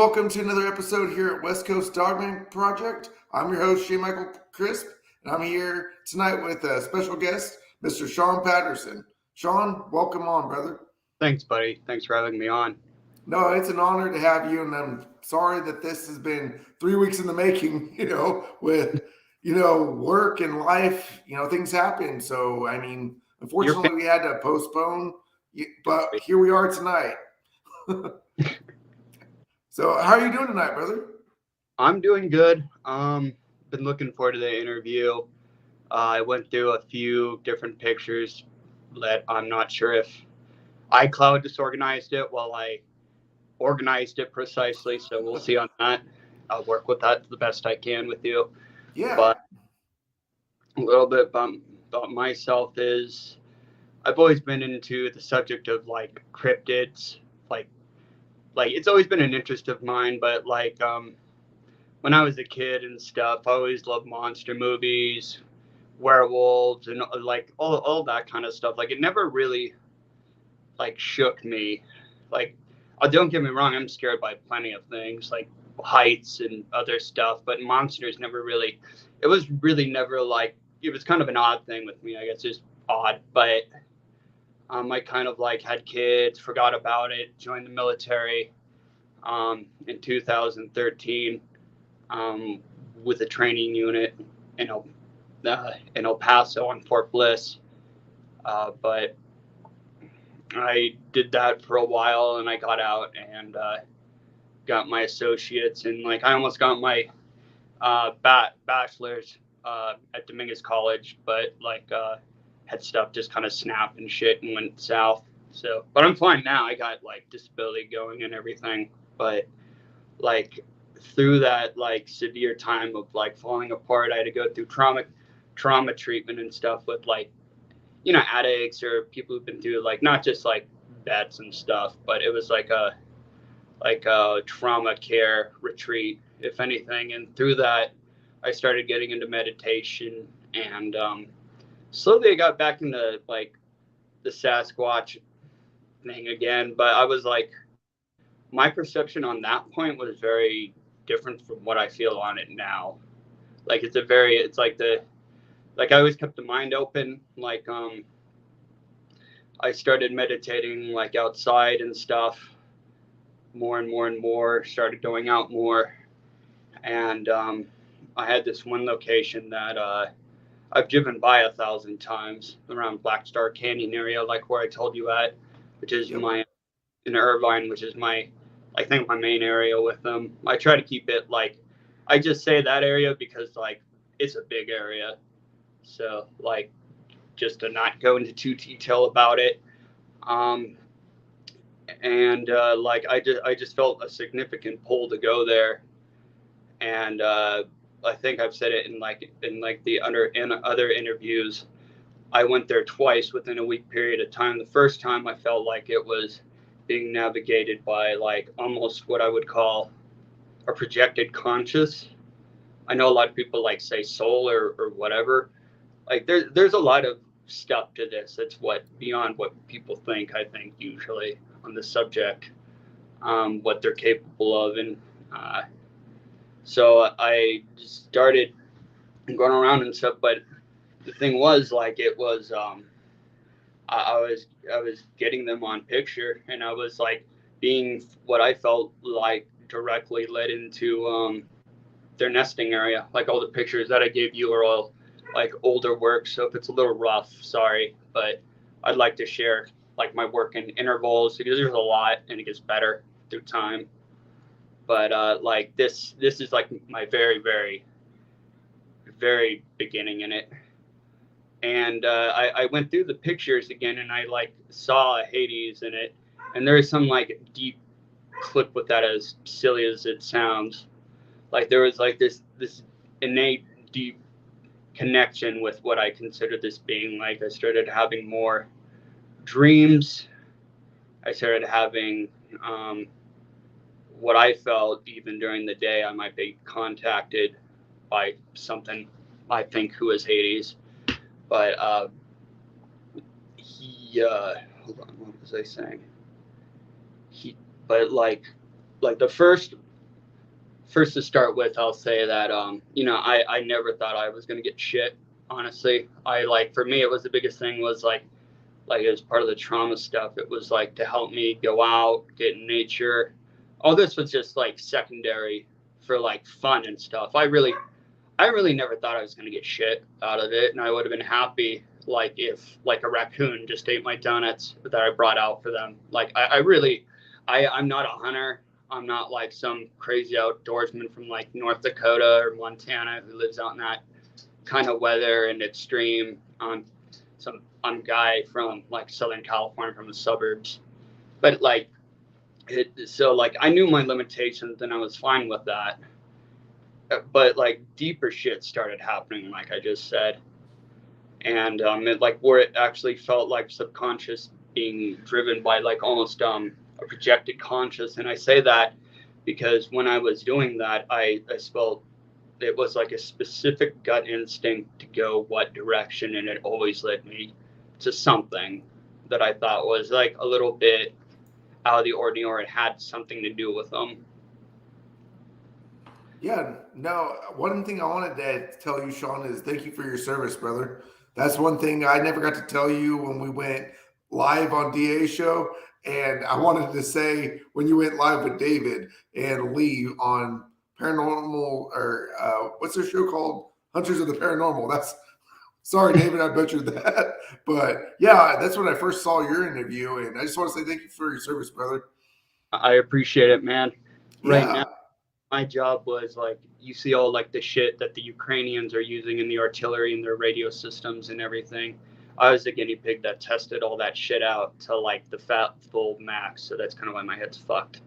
welcome to another episode here at West Coast Dogmen Project. I'm your host, Shane Michael Crisp, and I'm here tonight with a special guest, Mr. Sean Patterson. Sean, welcome on, brother. Thanks, buddy. Thanks for having me on. No, it's an honor to have you, and I'm sorry that this has been 3 weeks in the making, with, work and life, things happen. So, unfortunately, we had to postpone, but here we are tonight. So, how are you doing tonight, brother? I'm doing good. Been looking forward to the interview. I went through a few different pictures that I'm not sure if iCloud disorganized it while I organized it precisely. So we'll see on that. I'll work with that the best I can with you. Yeah. But a little bit about myself is I've always been into the subject of like cryptids, like it's always been an interest of mine, but when I was a kid and stuff, I always loved monster movies, werewolves, and like all that kind of stuff. Like it never really like shook me. Like, don't get me wrong, I'm scared by plenty of things like heights and other stuff, but monsters never really. It was really never like it was kind of an odd thing with me. I guess just odd, but I kind of like had kids, forgot about it, joined the military in 2013 with a training unit in El Paso on Fort Bliss. But I did that for a while, and I got out and got my associates, and like I almost got my bachelor's at Dominguez College, but had stuff just kind of snapped and shit and went south. So, but I'm fine now. I got like disability going and everything, but like through that like severe time of like falling apart, I had to go through trauma treatment and stuff with like addicts or people who've been through like not just like vets and stuff, but it was like a trauma care retreat, if anything. And through that, I started getting into meditation, and slowly I got back into like the Sasquatch thing again. But I was like, my perception on that point was very different from what I feel on it now. Like it's I always kept the mind open. Like I started meditating like outside and stuff more and more and more, started going out more. And I had this one location that I've driven by 1,000 times around Black Star Canyon area, like where I told you at, which is in Irvine, which is I think my main area with them. I try to keep it like, I just say that area because like it's a big area. So like, just to not go into too detail about it. And like I just felt a significant pull to go there. And I think I've said it in the other interviews. I went there twice within a week period of time. The first time I felt like it was being navigated by like almost what I would call a projected conscious. I know a lot of people like say soul or whatever. Like there's a lot of stuff to this. It's beyond what people think, I think, usually on the subject, what they're capable of. And so I just started going around and stuff. But the thing was, like, it was I was getting them on picture, and I was like being what I felt like directly led into their nesting area. Like all the pictures that I gave you are all like older work, so if it's a little rough, sorry, but I'd like to share like my work in intervals because there's a lot and it gets better through time. But like this is like my very, very, very beginning in it. And I went through the pictures again, and I like saw Hades in it, and there's some like deep clip with that, as silly as it sounds. Like there was like this innate deep connection with what I consider this being. Like I started having more dreams. I started having what I felt even during the day I might be contacted by something I think who is Hades. But he hold on, what was I saying? But like the first first to start with, I'll say that I never thought I was gonna get shit. Honestly, for me, it was the biggest thing was as part of the trauma stuff. It was like to help me go out, get in nature. All this was just like secondary for like fun and stuff. I really never thought I was gonna get shit out of it, and I would have been happy like if like a raccoon just ate my donuts that I brought out for them. I'm not a hunter. I'm not like some crazy outdoorsman from like North Dakota or Montana who lives out in that kind of weather and extreme. I'm a guy from like Southern California from the suburbs, but I knew my limitations and I was fine with that. But like deeper shit started happening, like I just said, and where it actually felt like subconscious being driven by like almost a projected conscious. And I say that because when I was doing that, I felt it was like a specific gut instinct to go what direction, and it always led me to something that I thought was like a little bit out of the ordinary, or it had something to do with them. Yeah, no, one thing I wanted to tell you, Sean, is thank you for your service, brother. That's one thing I never got to tell you when we went live on DA show. And I wanted to say when you went live with David and Lee on Paranormal, or what's their show called? Hunters of the Paranormal. Sorry, David, I butchered that. But yeah, that's when I first saw your interview. And I just want to say thank you for your service, brother. I appreciate it, man. Right Yeah. now, my job was like, you see all like the shit that the Ukrainians are using in the artillery and their radio systems and everything. I was the guinea pig that tested all that shit out to like the full max. So that's kind of why my head's fucked,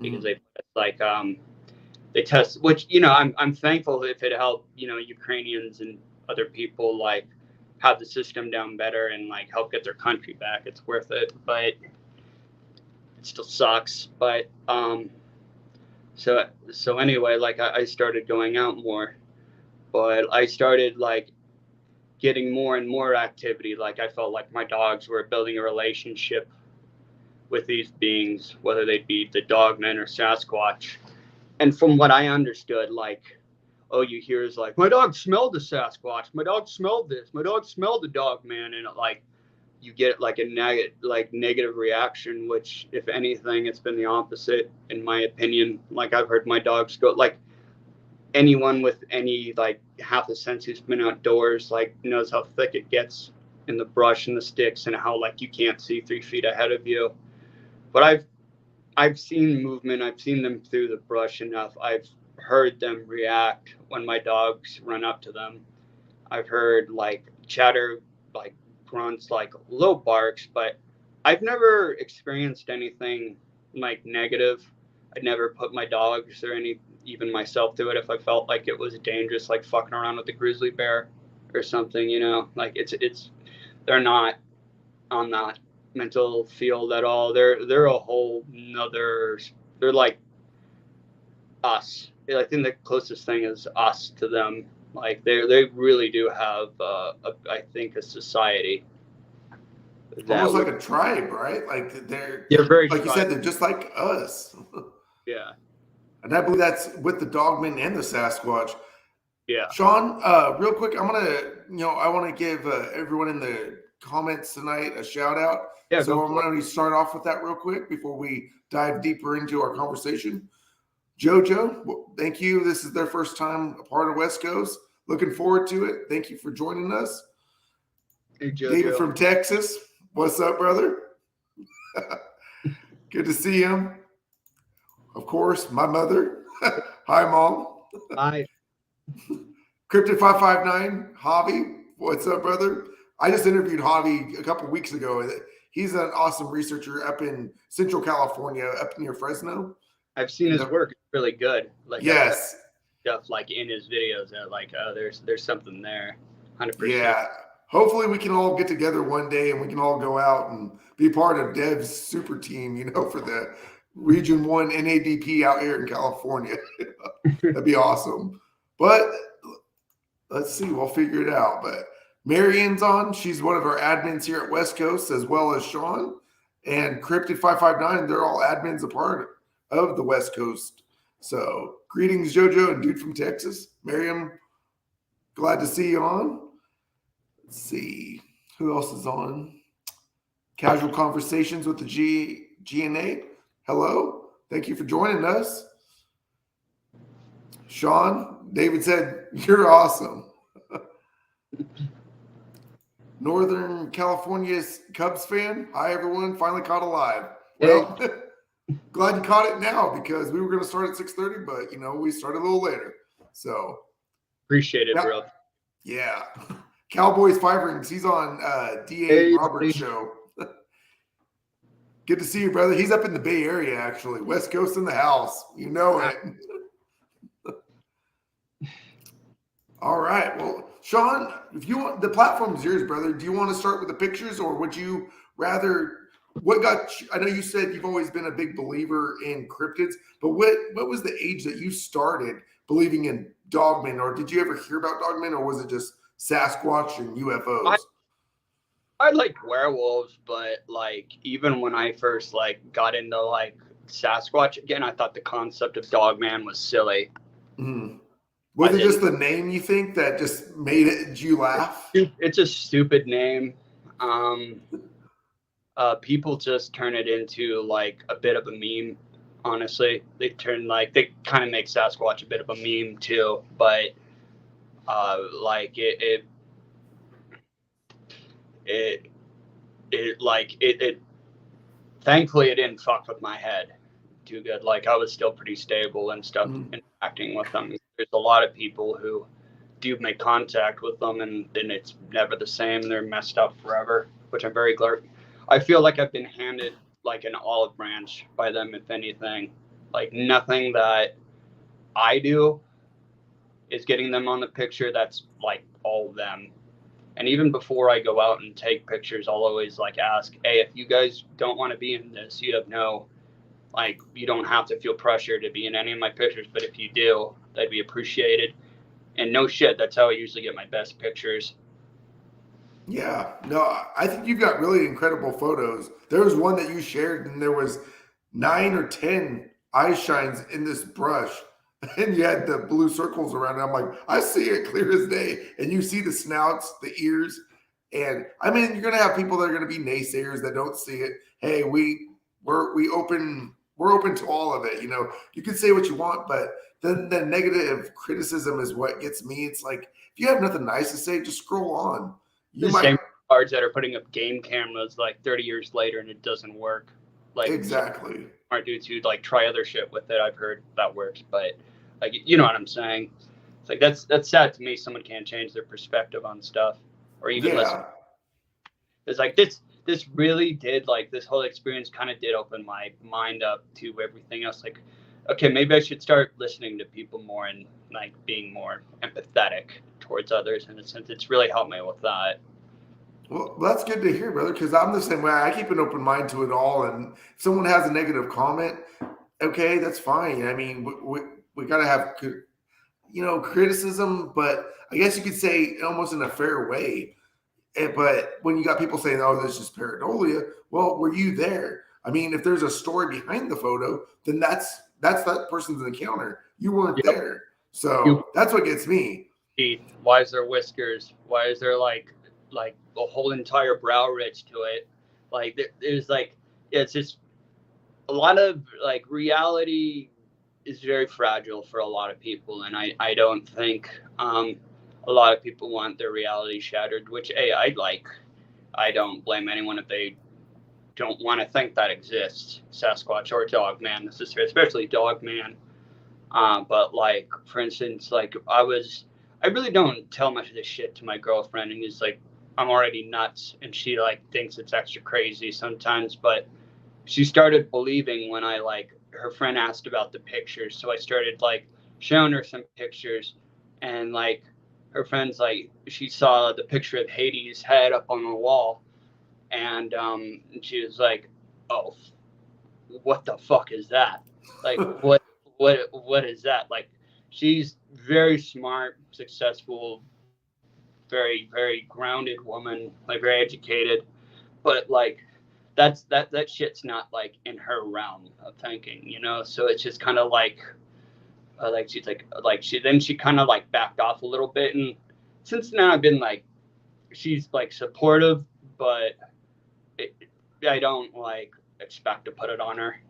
because they test, which, I'm thankful if it helped, Ukrainians and other people like have the system down better and like help get their country back. It's worth it, but it still sucks. But, so anyway, like I started going out more, but I started like getting more and more activity. Like I felt like my dogs were building a relationship with these beings, whether they be the dogmen or Sasquatch. And from what I understood, like, oh, you hear is like, my dog smelled the Sasquatch, my dog smelled this, my dog smelled the dogman, and like you get like a negative reaction, which if anything, it's been the opposite in my opinion. Like I've heard my dogs go, like anyone with any like half a sense who's been outdoors like knows how thick it gets in the brush and the sticks and how like you can't see 3 feet ahead of you. But I've seen movement, I've seen them through the brush enough. I've heard them react when my dogs run up to them. I've heard like chatter, like grunts, like low barks, but I've never experienced anything like negative. I'd never put my dogs or even myself through it if I felt like it was dangerous, like fucking around with a grizzly bear or something, like they're not on that mental field at all. They're a whole nother, they're like us. I think the closest thing is us to them. Like they really do have I think a society. Almost like a tribe, right? Like they're very like you said, they're just like us. Yeah. And I believe that's with the dogmen and the Sasquatch. Yeah. Sean, real quick, I want to give everyone in the comments tonight a shout out. Yeah. So I'm going to start off with that real quick before we dive deeper into our conversation. Jojo, thank you. This is their first time a part of West Coast. Looking forward to it. Thank you for joining us. Hey, Jojo. David from Texas. What's up, brother? Good to see him. Of course, my mother. Hi, Mom. Hi. Cryptid559, Javi. What's up, brother? I just interviewed Javi a couple weeks ago. He's an awesome researcher up in Central California, up near Fresno. I've seen his work. It's really good. Like yes. Stuff like in his videos that like, oh, there's something there. 100%. Yeah. Hopefully we can all get together one day and we can all go out and be part of Dev's super team, for the Region 1 NADP out here in California. That'd be awesome. But let's see, we'll figure it out. But Marianne's on. She's one of our admins here at West Coast, as well as Sean and Cryptid559. They're all admins a part of the West Coast. So greetings, JoJo and dude from Texas. Miriam, glad to see you on. Let's see who else is on. Casual Conversations with the GNA. Hello. Thank you for joining us. Sean, David said, you're awesome. Northern California's Cubs fan. Hi, everyone. Finally caught alive. Well, glad you caught it now because we were going to start at 6:30, but, we started a little later. So. Appreciate it, bro. Yeah. Cowboys Five Rings. He's on D.A. Roberts' show. Good to see you, brother. He's up in the Bay Area, actually. West Coast in the house. You know it. All right. Well, Sean, if you want, the platform is yours, brother. Do you want to start with the pictures, or would you rather? What got you? I know you said you've always been a big believer in cryptids, but what was the age that you started believing in dogmen, or did you ever hear about dogmen, or was it just Sasquatch and UFOs? I like werewolves, but like even when I first got into Sasquatch again, I thought the concept of dogman was silly. Mm-hmm. Was it just the name, you think, that just made you laugh? It's a stupid name. People just turn it into a bit of a meme. Honestly, they kind of make Sasquatch a bit of a meme too. But thankfully it didn't fuck with my head too good. I was still pretty stable and stuff, interacting with them. There's a lot of people who do make contact with them and then it's never the same. They're messed up forever, which I'm very glad. I feel like I've been handed an olive branch by them, if anything. Nothing that I do is getting them on the picture. That's all them. And even before I go out and take pictures, I'll always ask, hey, if you guys don't want to be in this, you have no, you don't have to feel pressure to be in any of my pictures. But if you do, that'd be appreciated. And no shit, that's how I usually get my best pictures. Yeah, no, I think you've got really incredible photos. There was one that you shared, and there was 9 or 10 eye shines in this brush, and you had the blue circles around it. I'm like, I see it clear as day, and you see the snouts, the ears, and I mean, you're gonna have people that are gonna be naysayers that don't see it. Hey, we're open to all of it. You can say what you want, but then the negative criticism is what gets me. It's like if you have nothing nice to say, just scroll on. Same cards that are putting up game cameras 30 years later and it doesn't work. Exactly. Smart dudes who try other shit with it. I've heard that works, but you know what I'm saying. It's that's sad to me. Someone can't change their perspective on stuff, or even listen. It's this really did this whole experience kind of did open my mind up to everything else. Okay, maybe I should start listening to people more and being more empathetic towards others in a sense. It's really helped me with that. Well, that's good to hear, brother, because I'm the same way. I keep an open mind to it all. And if someone has a negative comment, okay, that's fine. I mean, we got to have, criticism, but I guess you could say almost in a fair way. But when you got people saying, oh, this is pareidolia, well, were you there? I mean, if there's a story behind the photo, then that's that person's encounter. You weren't there. So that's what gets me. Why is there whiskers? Why is there a whole entire brow ridge to it? There's it's just a lot of reality is very fragile for a lot of people, and I don't think a lot of people want their reality shattered, which I don't blame anyone if they don't want to think that exists, Sasquatch or Dogman necessarily, especially Dogman. But for instance, I really don't tell much of this shit to my girlfriend, and it's I'm already nuts, and she thinks it's extra crazy sometimes, but she started believing when her friend asked about the pictures, so I started showing her some pictures, and her friend's she saw the picture of Hades' head up on the wall, and she was like, oh, what the fuck is that? What is that? She's very smart, successful, very, very grounded woman, very educated, but that shit's not in her realm of thinking, so it's just kind of Like she kind of like backed off a little bit, and since then I've been like, she's like supportive, but it, I don't like expect to put it on her.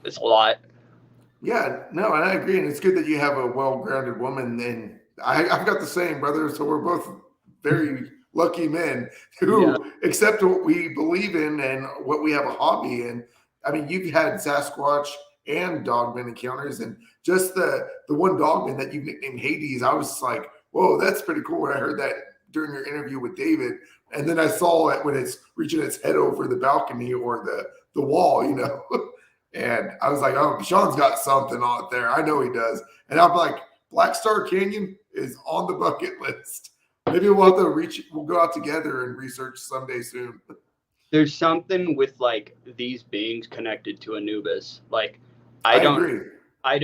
It's a lot. Yeah, no, and I agree. And it's good that you have a well-grounded woman. And I've got the same, brother. So we're both very lucky men Yeah. who accept what we believe in and what we have a hobby in. I mean, you've had Sasquatch and dogman encounters, and just the one dogman that you nicknamed Hades. I was like, whoa, that's pretty cool. When I heard that during your interview with David, and then I saw it when it's reaching its head over the balcony or the wall, And I was like, oh, Sean's got something on it there. I know he does. And I'm like, Black Star Canyon is on the bucket list. Maybe we'll go out together and research someday soon. There's something with like these beings connected to Anubis. Like I agree. I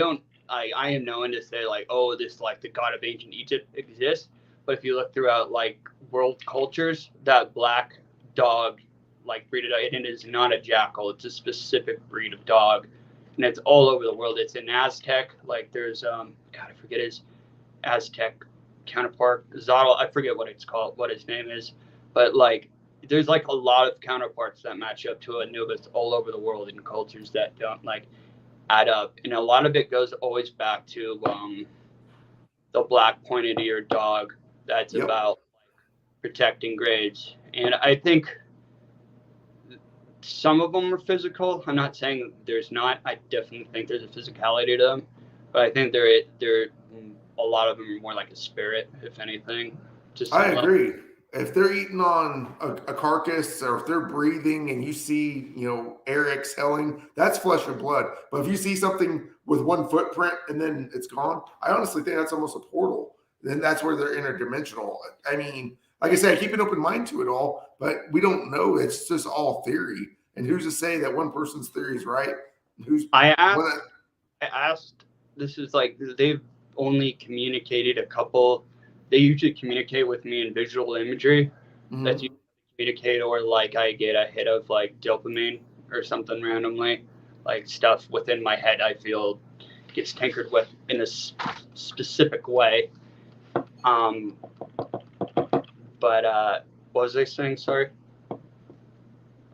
am known to say like, oh, this like the god of ancient Egypt exists. But if you look throughout like world cultures, that black dog like breed of dog, it is not a jackal. It's a specific breed of dog, and it's all over the world. It's in Aztec. Like there's God, I forget his Aztec counterpart, Zotl. I forget what it's called, what his name is, but like there's like a lot of counterparts that match up to Anubis all over the world in cultures that don't like add up, and a lot of it goes always back to the black pointed ear dog. That's Yep. about protecting grades, and I think some of them are physical. I'm not saying there's not. I definitely think there's a physicality to them, but I think they're a lot of them are more like a spirit, if anything. Just I agree. If they're eating on a carcass or if they're breathing and you see, air exhaling, that's flesh and blood. But if you see something with one footprint and then it's gone, I honestly think that's almost a portal. Then that's where they're interdimensional. I mean, like I said, I keep an open mind to it all, but we don't know. It's just all theory. And who's to say that one person's theory is right? I asked. This is like they've only communicated a couple. They usually communicate with me in visual imagery. That's usually communicate, or like I get a hit of like dopamine or something randomly, like stuff within my head I feel gets tinkered with in a specific way. But what was I saying? Sorry.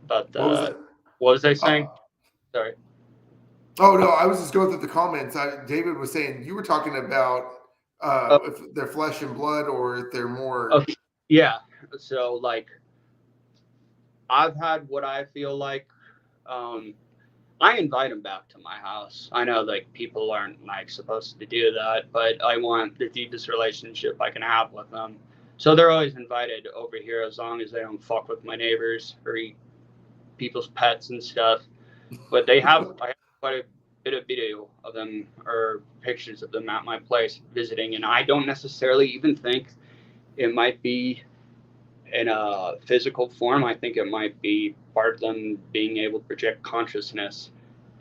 About the. What was I saying? Sorry. Oh no, I was just going through the comments. David was saying you were talking about if they're flesh and blood or if they're more. Okay. Yeah. So like, I've had what I feel like. I invite them back to my house. I know like people aren't like supposed to do that, but I want the deepest relationship I can have with them. So they're always invited over here as long as they don't fuck with my neighbors or eat people's pets and stuff. But I have quite a bit of video of them or pictures of them at my place visiting, and I don't necessarily even think it might be in a physical form. I think it might be part of them being able to project consciousness,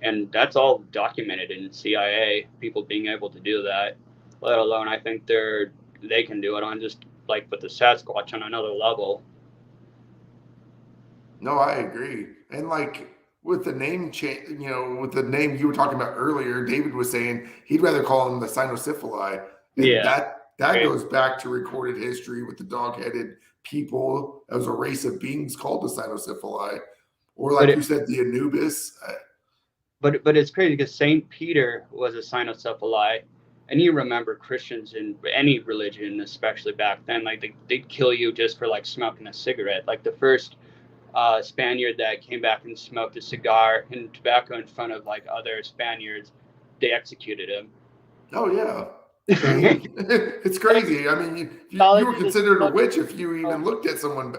and that's all documented in CIA. People being able to do that, let alone I think they can do it on just like with the Sasquatch on another level. No, I agree. And like with the name change, with the name you were talking about earlier, David was saying he'd rather call them the cynocephali. And Yeah. that goes back to recorded history with the dog-headed people. That was a race of beings called the cynocephali. Or like you said, the Anubis. But it's crazy because Saint Peter was a cynocephali, and you remember Christians in any religion, especially back then, like they'd kill you just for like smoking a cigarette. Like the first Spaniard that came back and smoked a cigar and tobacco in front of like other Spaniards, they executed him. Oh yeah. I mean, it's crazy. I mean, you were considered a witch if you even looked at someone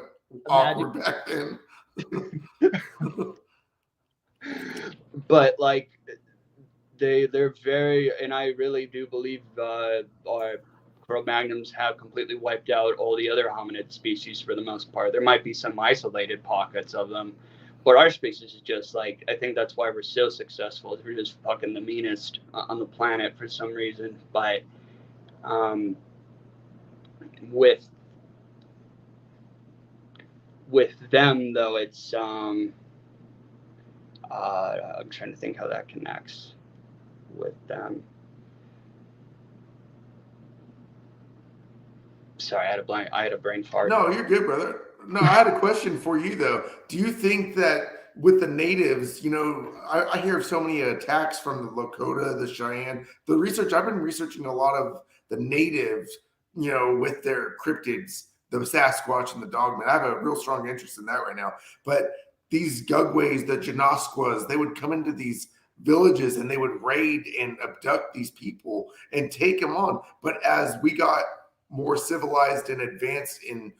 awkward back then. But like they're very, and I really do believe our Cro-Magnons have completely wiped out all the other hominid species for the most part. There might be some isolated pockets of them, but our species is just like, I think that's why we're so successful. We're just fucking the meanest on the planet for some reason. But with them though, it's I'm trying to think how that connects with them. Sorry, I had a brain fart. No, you're good, brother. No, I had a question for you though. Do you think that with the natives, I hear of so many attacks from the Lakota, the Cheyenne, the research, I've been researching a lot of the natives, with their cryptids, the Sasquatch and the dogmen. I have a real strong interest in that right now. But these Gugways, the Janasquas, they would come into these villages and they would raid and abduct these people and take them on. But as we got more civilized and advanced in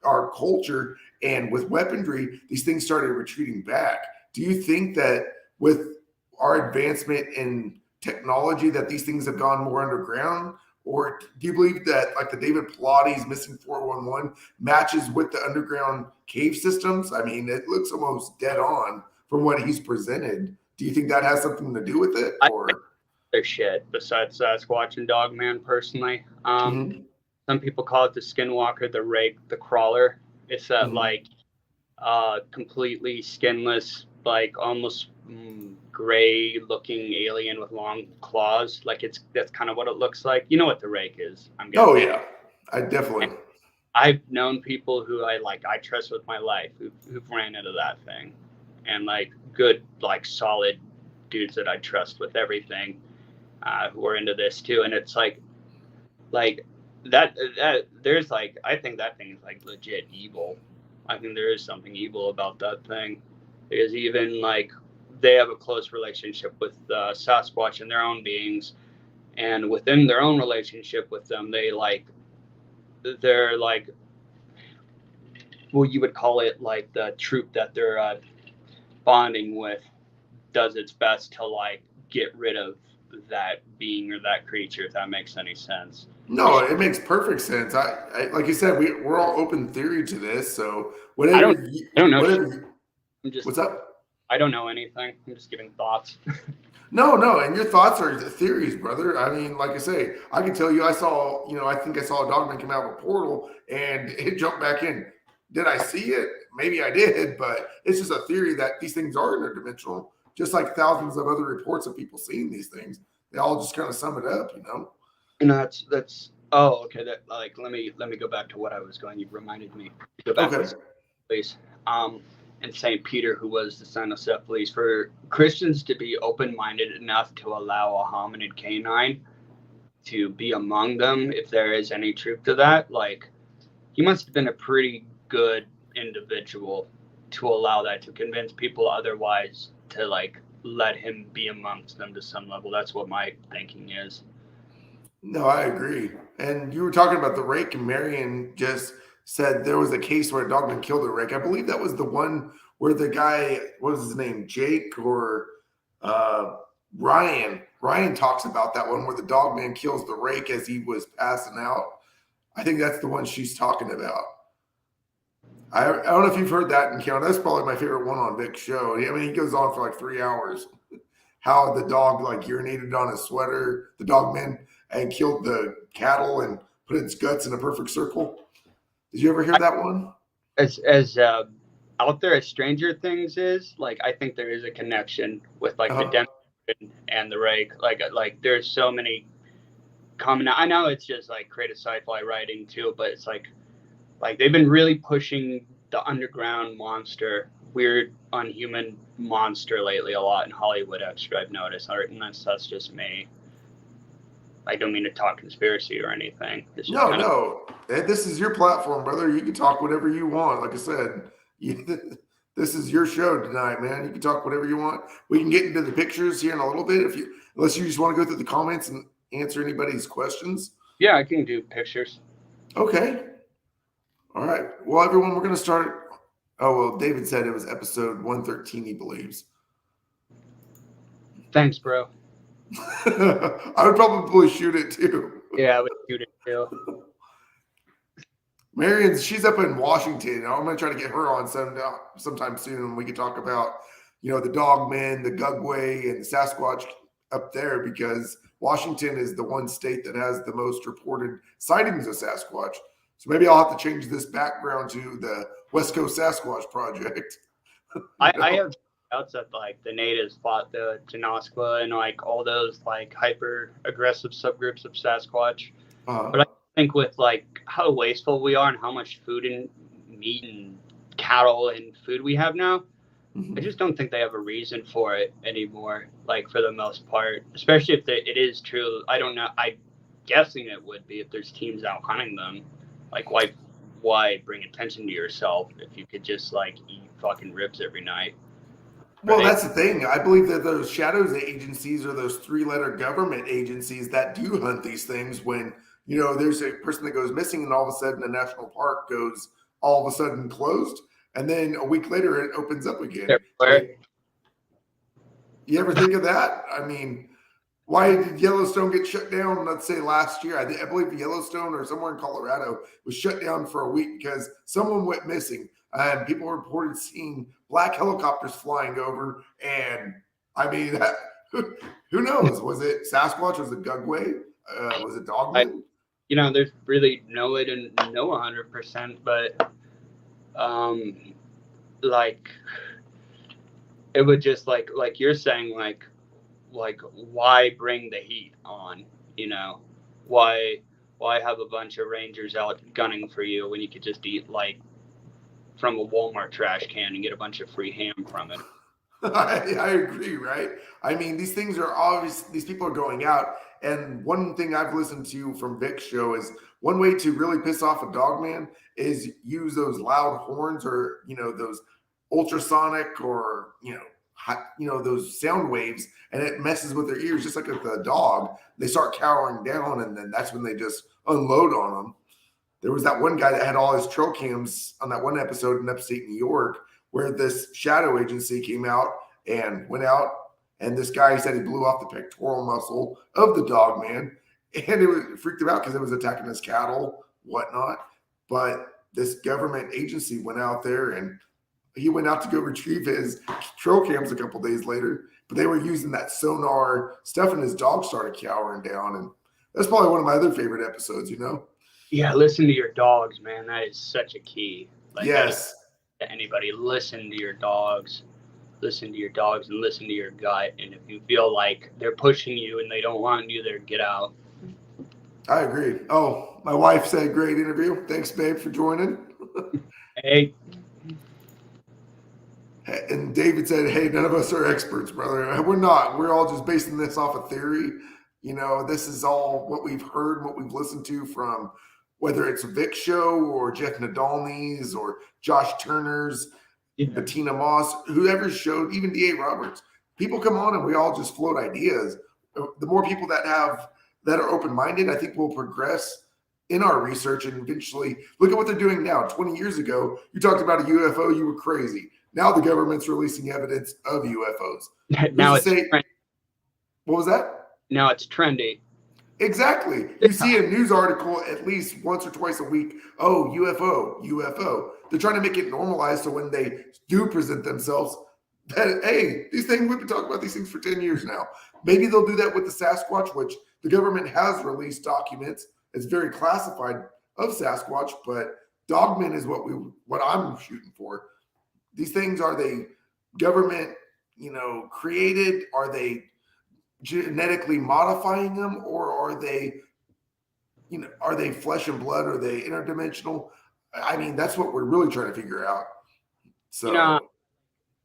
our culture and with weaponry, these things started retreating back. Do you think that with our advancement in technology that these things have gone more underground? Or do you believe that like the David Pilates missing 411 matches with the underground cave systems? I mean, it looks almost dead on from what he's presented. Do you think that has something to do with it? Or there's shit besides Sasquatch and Dogman personally. Mhm. Some people call it the skinwalker, the rake, the crawler. It's that like completely skinless, like almost gray looking alien with long claws. Like that's kind of what it looks like. You know what the rake is, I'm guessing. Oh yeah, I definitely. And I've known people who I trust with my life who've ran into that thing, and like good, like solid dudes that I trust with everything, who are into this too. And it's like that there's like, I think that thing is like legit evil. I think there is something evil about that thing, because even like they have a close relationship with Sasquatch and their own beings, and within their own relationship with them, they're like, well, you would call it like the troop that they're bonding with does its best to like get rid of that being or that creature, if that makes any sense. No, it makes perfect sense. I like you said, we're all open theory to this. So I don't know. I'm just, what's up? I don't know anything. I'm just giving thoughts. No, and your thoughts are theories, brother. I mean, like I say, I can tell you, I think I saw a dogman come out of a portal and it jumped back in. Did I see it? Maybe I did, but it's just a theory that these things are interdimensional, just like thousands of other reports of people seeing these things. They all just kind of sum it up, And that's oh, okay. That like let me go back to what I was going. You reminded me. Go back, Okay. please. And Saint Peter, who was the son of Cephalus, for Christians to be open-minded enough to allow a hominid canine to be among them, if there is any truth to that, like he must have been a pretty good individual to allow that, to convince people otherwise to like let him be amongst them to some level. That's what my thinking is. No, I agree. And you were talking about the rake, and Marion just said there was a case where a dogman killed a rake. I believe that was the one where the guy, what was his name, Jake or Ryan? Ryan talks about that one where the dogman kills the rake as he was passing out. I think that's the one she's talking about. I don't know if you've heard that encounter. That's probably my favorite one on Vic's show. I mean, he goes on for like 3 hours. How the dog like urinated on his sweater, the dogman, and killed the cattle and put its guts in a perfect circle. Did you ever hear that one? As out there as Stranger Things is, like I think there is a connection with like the Denver and the rake. Like there's so many common. I know it's just like creative sci-fi writing too, but it's like they've been really pushing the underground monster, weird unhuman monster lately a lot in Hollywood extra, I've noticed. And that's just me. I don't mean to talk conspiracy or anything. No. This is your platform, brother. You can talk whatever you want. Like I said, this is your show tonight, man. You can talk whatever you want. We can get into the pictures here in a little bit, unless you just want to go through the comments and answer anybody's questions. Yeah, I can do pictures. Okay. All right. Well, everyone, we're going to start. Oh, well, David said it was episode 113, he believes. Thanks, bro. I would probably shoot it too. Yeah, I would shoot it too. Marion, she's up in Washington. I'm going to try to get her on sometime soon. We can talk about, the dogmen, the Gugway, and the Sasquatch up there, because Washington is the one state that has the most reported sightings of Sasquatch. So maybe I'll have to change this background to the West Coast Sasquatch Project. I have doubts that like the natives fought the Janasqua and like all those like hyper aggressive subgroups of Sasquatch. But think with like how wasteful we are and how much food and meat and cattle and food we have now, I just don't think they have a reason for it anymore. Like for the most part, especially if it is true. I don't know. I'm guessing it would be if there's teams out hunting them. Like why bring attention to yourself if you could just like eat fucking ribs every night? Well, Right? that's the thing. I believe that those shadows agencies are those three-letter government agencies that do hunt these things when, there's a person that goes missing and all of a sudden the national park goes all of a sudden closed. And then a week later it opens up again. Everywhere. You ever think of that? I mean, why did Yellowstone get shut down? Let's say last year, I believe Yellowstone or somewhere in Colorado was shut down for a week because someone went missing. And people reported seeing black helicopters flying over. And I mean, who knows? Was it Sasquatch? Was it Gugway? Was it dogmen? There's really no way to know 100%, but like it would just like you're saying, like why bring the heat on? Why have a bunch of rangers out gunning for you when you could just eat like from a Walmart trash can and get a bunch of free ham from it? I agree, right? I mean, these things are obvious. These people are going out. And one thing I've listened to from Vic's show is one way to really piss off a dog man is use those loud horns or, those ultrasonic or, those sound waves, and it messes with their ears, just like with the dog. They start cowering down, and then that's when they just unload on them. There was that one guy that had all his trail cams on that one episode in upstate New York where this shadow agency came out and went out, and this guy said he blew off the pectoral muscle of the dog man, and it freaked him out because it was attacking his cattle, whatnot. But this government agency went out there, and he went out to go retrieve his trail cams a couple days later, but they were using that sonar stuff, and his dog started cowering down. And that's probably one of my other favorite episodes, Yeah, listen to your dogs, man. That is such a key. Like, yes. To anybody, listen to your dogs. Listen to your dogs and listen to your gut. And if you feel like they're pushing you and they don't want you there, get out. I agree. Oh, my wife said, great interview. Thanks, babe, for joining. Hey. And David said, hey, none of us are experts, brother. We're not. We're all just basing this off of theory. This is all what we've heard, what we've listened to from whether it's Vic's show or Jeff Nadolny's or Josh Turner's, Bettina Moss, whoever showed, even D.A. Roberts. People come on and we all just float ideas. The more people that are open-minded, I think we'll progress in our research and eventually look at what they're doing now. 20 years ago, you talked about a UFO, you were crazy. Now the government's releasing evidence of UFOs. Now it's trendy. What was that? Now it's trendy. Exactly. You see a news article at least once or twice a week. Oh, UFO. They're trying to make it normalized so when they do present themselves, that, hey, these things, we've been talking about these things for 10 years now. Maybe they'll do that with the Sasquatch, which the government has released documents. It's very classified of Sasquatch, but dogmen is what I'm shooting for. These things, are they government, created? Are they genetically modifying them, or are they flesh and blood? Are they interdimensional? I mean, that's what we're really trying to figure out. So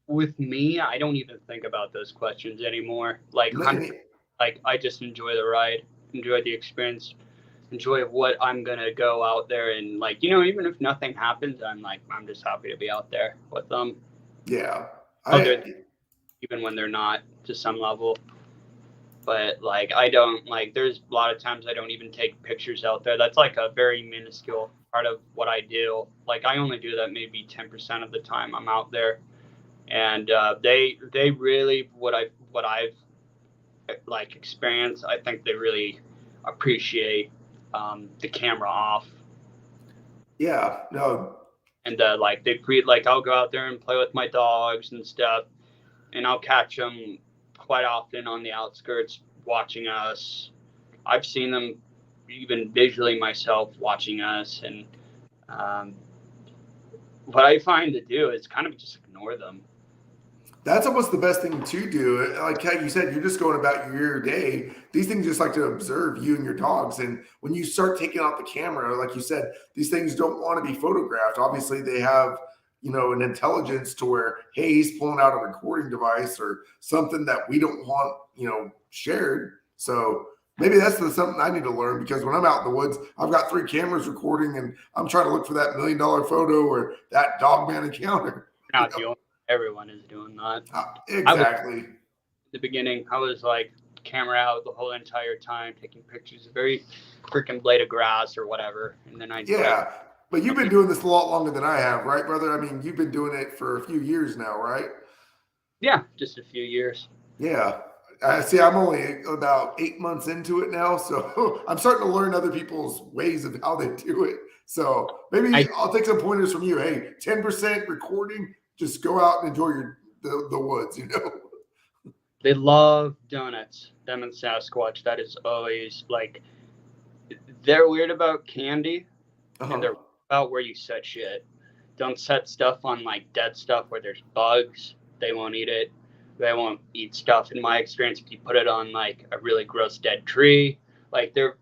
with me, I don't even think about those questions anymore. Like I just enjoy the ride, enjoy the experience, enjoy what I'm gonna go out there and even if nothing happens, I'm just happy to be out there with them. Yeah. Even when they're not, to some level. But I don't there's a lot of times I don't even take pictures out there. That's like a very minuscule part of what I do. I only do that maybe 10% of the time I'm out there. And they really, what I've experienced, I think they really appreciate the camera off. Yeah, no. And I'll go out there and play with my dogs and stuff, and I'll catch them quite often on the outskirts watching us. I've seen them even visually myself watching us, and what I find to do is kind of just ignore them. That's almost the best thing to do. Like how you said, you're just going about your day. These things just like to observe you and your dogs. And when you start taking out the camera, like you said, these things don't want to be photographed. Obviously, they have, an intelligence to where, hey, he's pulling out a recording device or something that we don't want, shared. So maybe that's something I need to learn, because when I'm out in the woods, I've got 3 cameras recording and I'm trying to look for that $1 million photo or that dogman encounter. Not the only, everyone is doing that. Exactly. At the beginning, I was like camera out the whole entire time, taking pictures of every freaking blade of grass or whatever. And then but you've been doing this a lot longer than I have, right, brother? I mean, you've been doing it for a few years now, right? Yeah, just a few years. Yeah. I see. I'm only about 8 months into it now, so I'm starting to learn other people's ways of how they do it. So maybe I'll take some pointers from you. Hey, 10% recording, just go out and enjoy the woods, They love donuts, them and Sasquatch. That is always like, they're weird about candy, and they're about where you set shit. Don't set stuff on like dead stuff where there's bugs. They won't eat it. They won't eat stuff. In my experience, if you put it on like a really gross dead tree, like they're,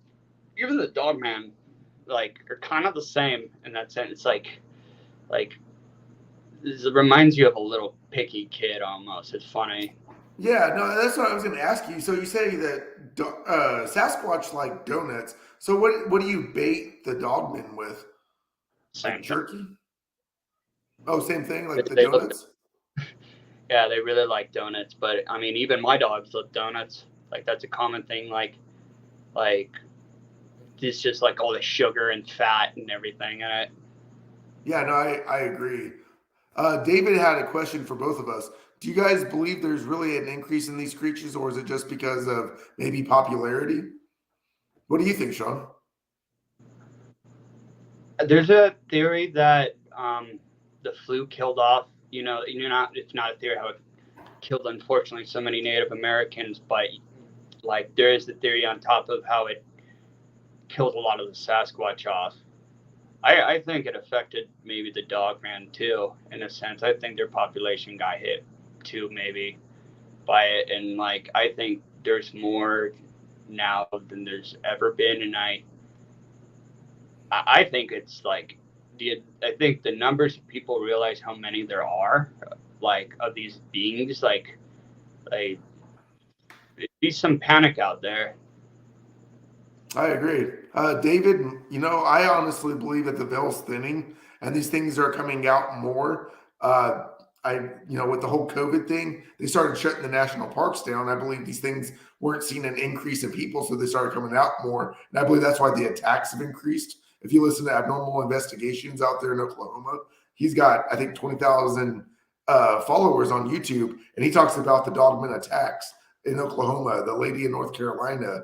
even the dogman, like, are kind of the same in that sense. Like this reminds you of a little picky kid almost. It's funny. Yeah, no, that's what I was going to ask you. So you say that Sasquatch like donuts. So what do you bait the dogmen with? Same like jerky? thing. Oh, same thing, like the They donuts? Yeah, they really like donuts. But I mean, even my dogs love donuts. Like that's a common thing. Like it's just like all the sugar and fat and everything in it. Yeah, no, I agree. David had a question for both of us. Do you guys believe there's really an increase in these creatures, or is it just because of maybe popularity? What do you think, Sean? There's a theory that the flu killed off. It's not a theory how it killed, unfortunately, so many Native Americans, but like there is the theory on top of how it killed a lot of the Sasquatch off. I think it affected maybe the dogman too, in a sense. I think their population got hit too, maybe by it, and like I think there's more now than there's ever been, and I think it's like I think the numbers of people realize how many there are, like of these beings, like there's some panic out there. I agree. David, I honestly believe that the veil's thinning and these things are coming out more. With the whole COVID thing, they started shutting the national parks down. I believe these things weren't seeing an increase in people, so they started coming out more. And I believe that's why the attacks have increased. If you listen to Abnormal Investigations out there in Oklahoma, he's got, I think, 20,000 followers on YouTube, and he talks about the dogman attacks in Oklahoma, the lady in North Carolina,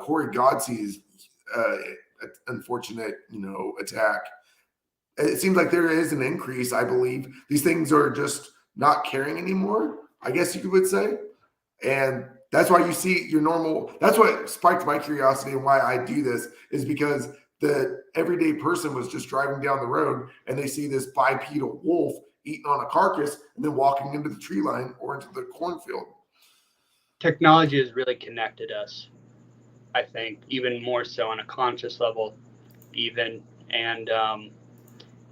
Corey Godsey's unfortunate, attack. It seems like there is an increase. I believe these things are just not caring anymore, I guess you would say. And that's why you see your normal, that's what spiked my curiosity and why I do this, is because the everyday person was just driving down the road and they see this bipedal wolf eating on a carcass and then walking into the tree line or into the cornfield. Technology has really connected us, I think, even more so on a conscious level, even. And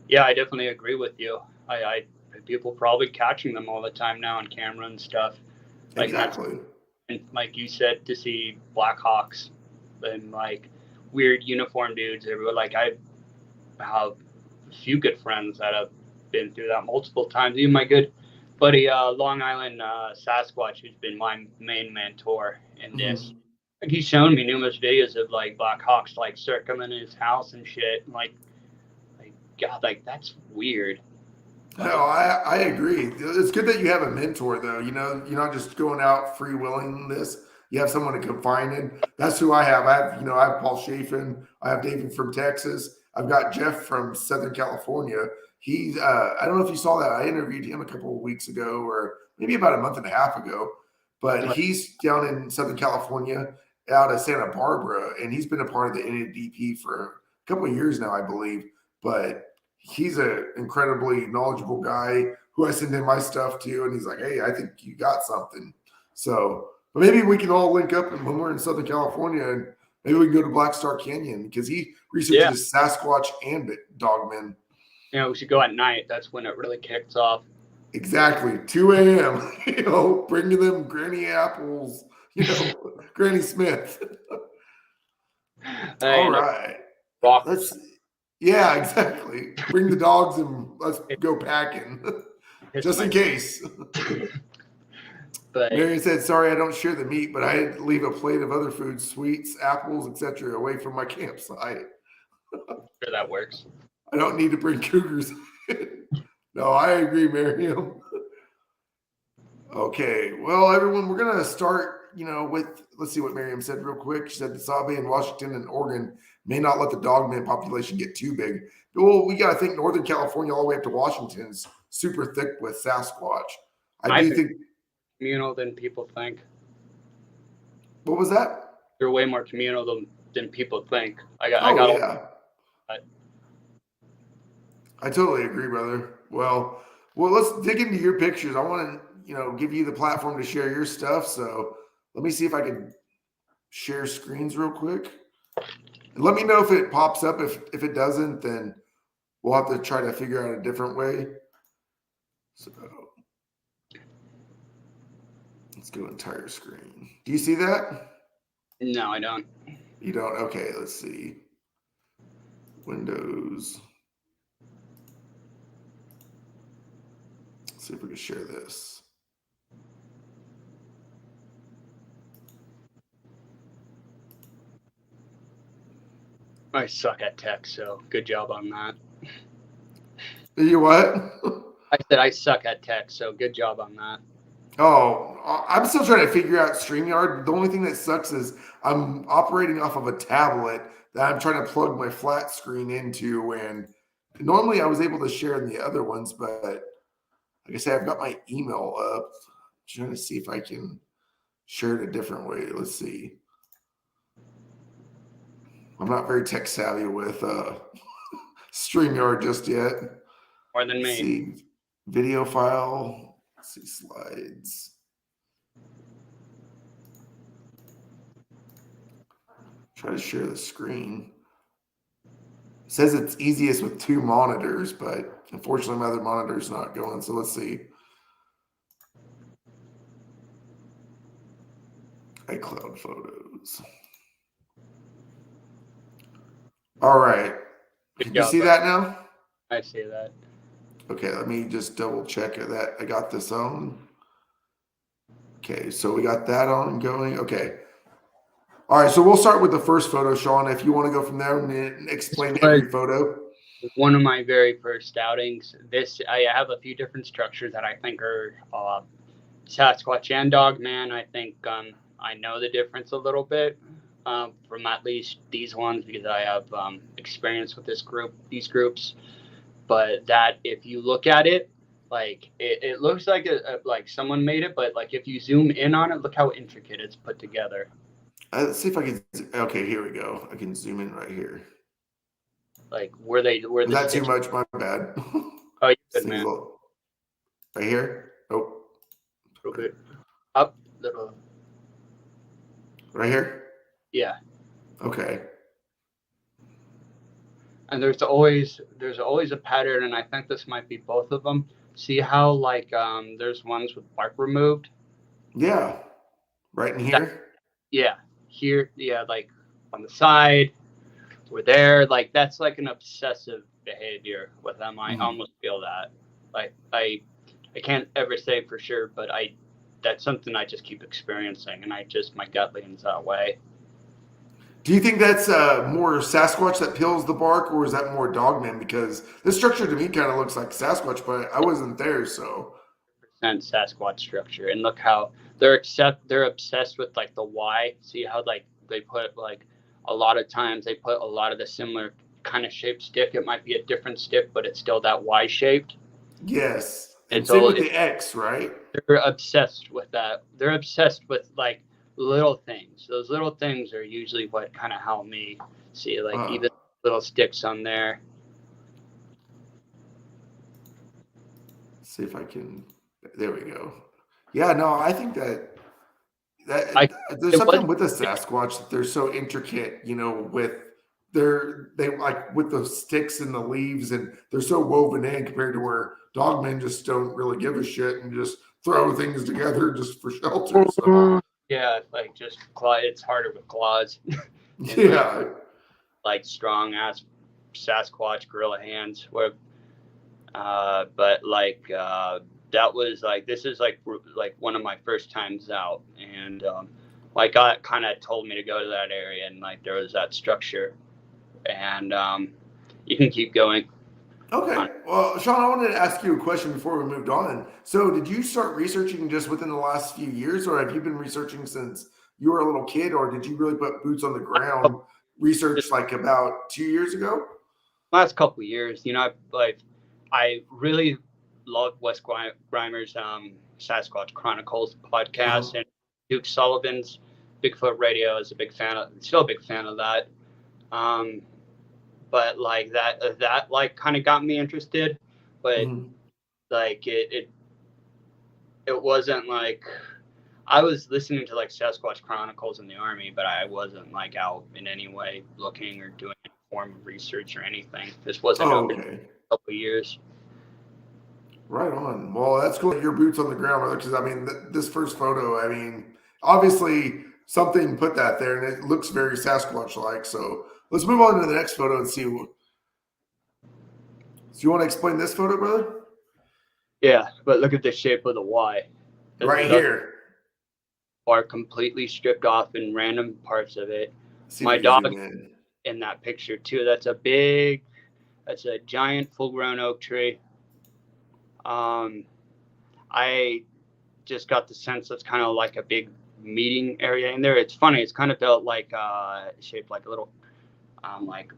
yeah, I definitely agree with you. I people probably catching them all the time now on camera and stuff. Like exactly. And like you said, to see Black Hawks and like weird uniform dudes everywhere. Like I have a few good friends that have been through that multiple times. Even my good buddy, Long Island Sasquatch, who's been my main mentor in this. Like he's shown me numerous videos of like Black Hawks like circling his house and shit. Like God, like that's weird. No, I agree. It's good that you have a mentor, though. You're not just going out freewheeling this. You have someone to confide in. That's who I have. I have Paul Chafin. I have David from Texas. I've got Jeff from Southern California. He's I don't know if you saw that. I interviewed him a couple of weeks ago, or maybe about a month and a half ago. But he's down in Southern California, out of Santa Barbara, and he's been a part of the NADP for a couple of years now, I believe. But he's an incredibly knowledgeable guy who I send in my stuff to, and he's like, "Hey, I think you got something." So, but maybe we can all link up, and when we're in Southern California, and maybe we can go to Black Star Canyon because he researches Sasquatch and dogmen. We should go at night. That's when it really kicks off. Exactly, 2 a.m. Bringing them Granny apples. Granny Smith. All right. Yeah, exactly. Bring the dogs and let's go packing. Just in case. But Marion said, "Sorry, I don't share the meat, but I leave a plate of other foods, sweets, apples, etc., away from my campsite." Sure, that works. I don't need to bring cougars. No, I agree, Miriam. Okay, well, everyone, we're gonna start. Let's see what Miriam said real quick. She said the Sabe in Washington and Oregon may not let the dogman population get too big. Well, we got to think Northern California all the way up to Washington is super thick with Sasquatch. I do think communal than people think. What was that? They're way more communal than people think. I totally agree, brother. Well, let's dig into your pictures. I want to, give you the platform to share your stuff. So let me see if I can share screens real quick. And let me know if it pops up. If it doesn't, then we'll have to try to figure out a different way. So let's go entire screen. Do you see that? No, I don't. You don't? Okay, let's see. Windows. Let's see if we can share this. I suck at tech, so good job on that. You what? I said I suck at tech, so good job on that. Oh, I'm still trying to figure out StreamYard. The only thing that sucks is I'm operating off of a tablet that I'm trying to plug my flat screen into. And normally I was able to share in the other ones, but like I said, I've got my email up. I'm trying to see if I can share it a different way. Let's see. I'm not very tech savvy with StreamYard just yet. More than me. Let's see. Video file. Let's see slides. Try to share the screen. It says it's easiest with 2 monitors, but unfortunately my other monitor is not going. So let's see. iCloud photos. All right. Can you see that now? I see that. Okay, let me just double check that I got this on. Okay, so we got that on going. Okay. All right, so we'll start with the first photo, Sean. If you want to go from there and explain every photo. One of my very first outings. I have a few different structures that I think are Sasquatch and Dogman. I think I know the difference a little bit from at least these ones because I have experience with these groups. But that if you look at it, like it looks like like someone made it, but like if you zoom in on it, look how intricate it's put together. Let's see if I can. Okay, here we go. I can zoom in right here. Like where Was that too much? My bad. Oh, you good, man. Right here. Oh, a little bit up, little. Right here. Yeah. Okay. And there's always a pattern, and I think this might be both of them. See how like there's ones with bark removed. Yeah. Right in here. Here, like on the side, we're there. Like that's like an obsessive behavior with them. I almost feel that. Like I can't ever say for sure, but that's something I just keep experiencing, and my gut leans that way. Do you think that's more Sasquatch that peels the bark, or is that more Dogman? Because this structure to me kind of looks like Sasquatch, but I wasn't there, so. Sasquatch structure, and look how they're obsessed with like the Y. See how like they put like a lot of times they put a lot of the similar kind of shaped stick. It might be a different stick, but it's still that Y shaped. Yes, and same with the X, right? They're obsessed with that. They're obsessed with like little things. Those little things are usually what kind of help me see like even little sticks on there. see if I can. There we go. Yeah, no, I think that I there's it was something with the Sasquatch that they're so intricate, with they like with the sticks and the leaves, and they're so woven in compared to where dogmen just don't really give a shit and just throw things together just for shelter. So yeah, like just claw. It's harder with claws and like yeah, strong ass Sasquatch gorilla hands. Where but that was like this is like one of my first times out, and like God kind of told me to go to that area, and like there was that structure, and you can keep going. okay. Well, Sean, I wanted to ask you a question before we moved on. So, did you start researching just within the last few years, or have you been researching since you were a little kid, or did you really put boots on the ground research like about 2 years ago? Last couple of years, I really love Wes Grimer's Sasquatch Chronicles Uh-huh. podcast, and Duke Sullivan's Bigfoot Radio is a big fan of. Still a big fan of that. Um, but like that like kind of got me interested, but Mhm. like it wasn't like I was listening to like Sasquatch Chronicles in the Army, but I wasn't like out in any way looking or doing any form of research or anything. This wasn't Oh, open okay. a couple of years. Right on. Well, that's cool. Your boots on the ground, brother. Because I mean, this first photo, I mean, obviously something put that there, and it looks very Sasquatch-like. So let's move on to the next photo and see. So you want to explain this photo, brother? Yeah, but look at the shape of the Y. The Right nuts here. are completely stripped off in random parts of it. See if My we can dog zoom in. in that picture too. That's a giant full-grown oak tree. Um, I just got the sense that's kind of like a big meeting area in there. It's funny. It's kind of built like shaped like a little like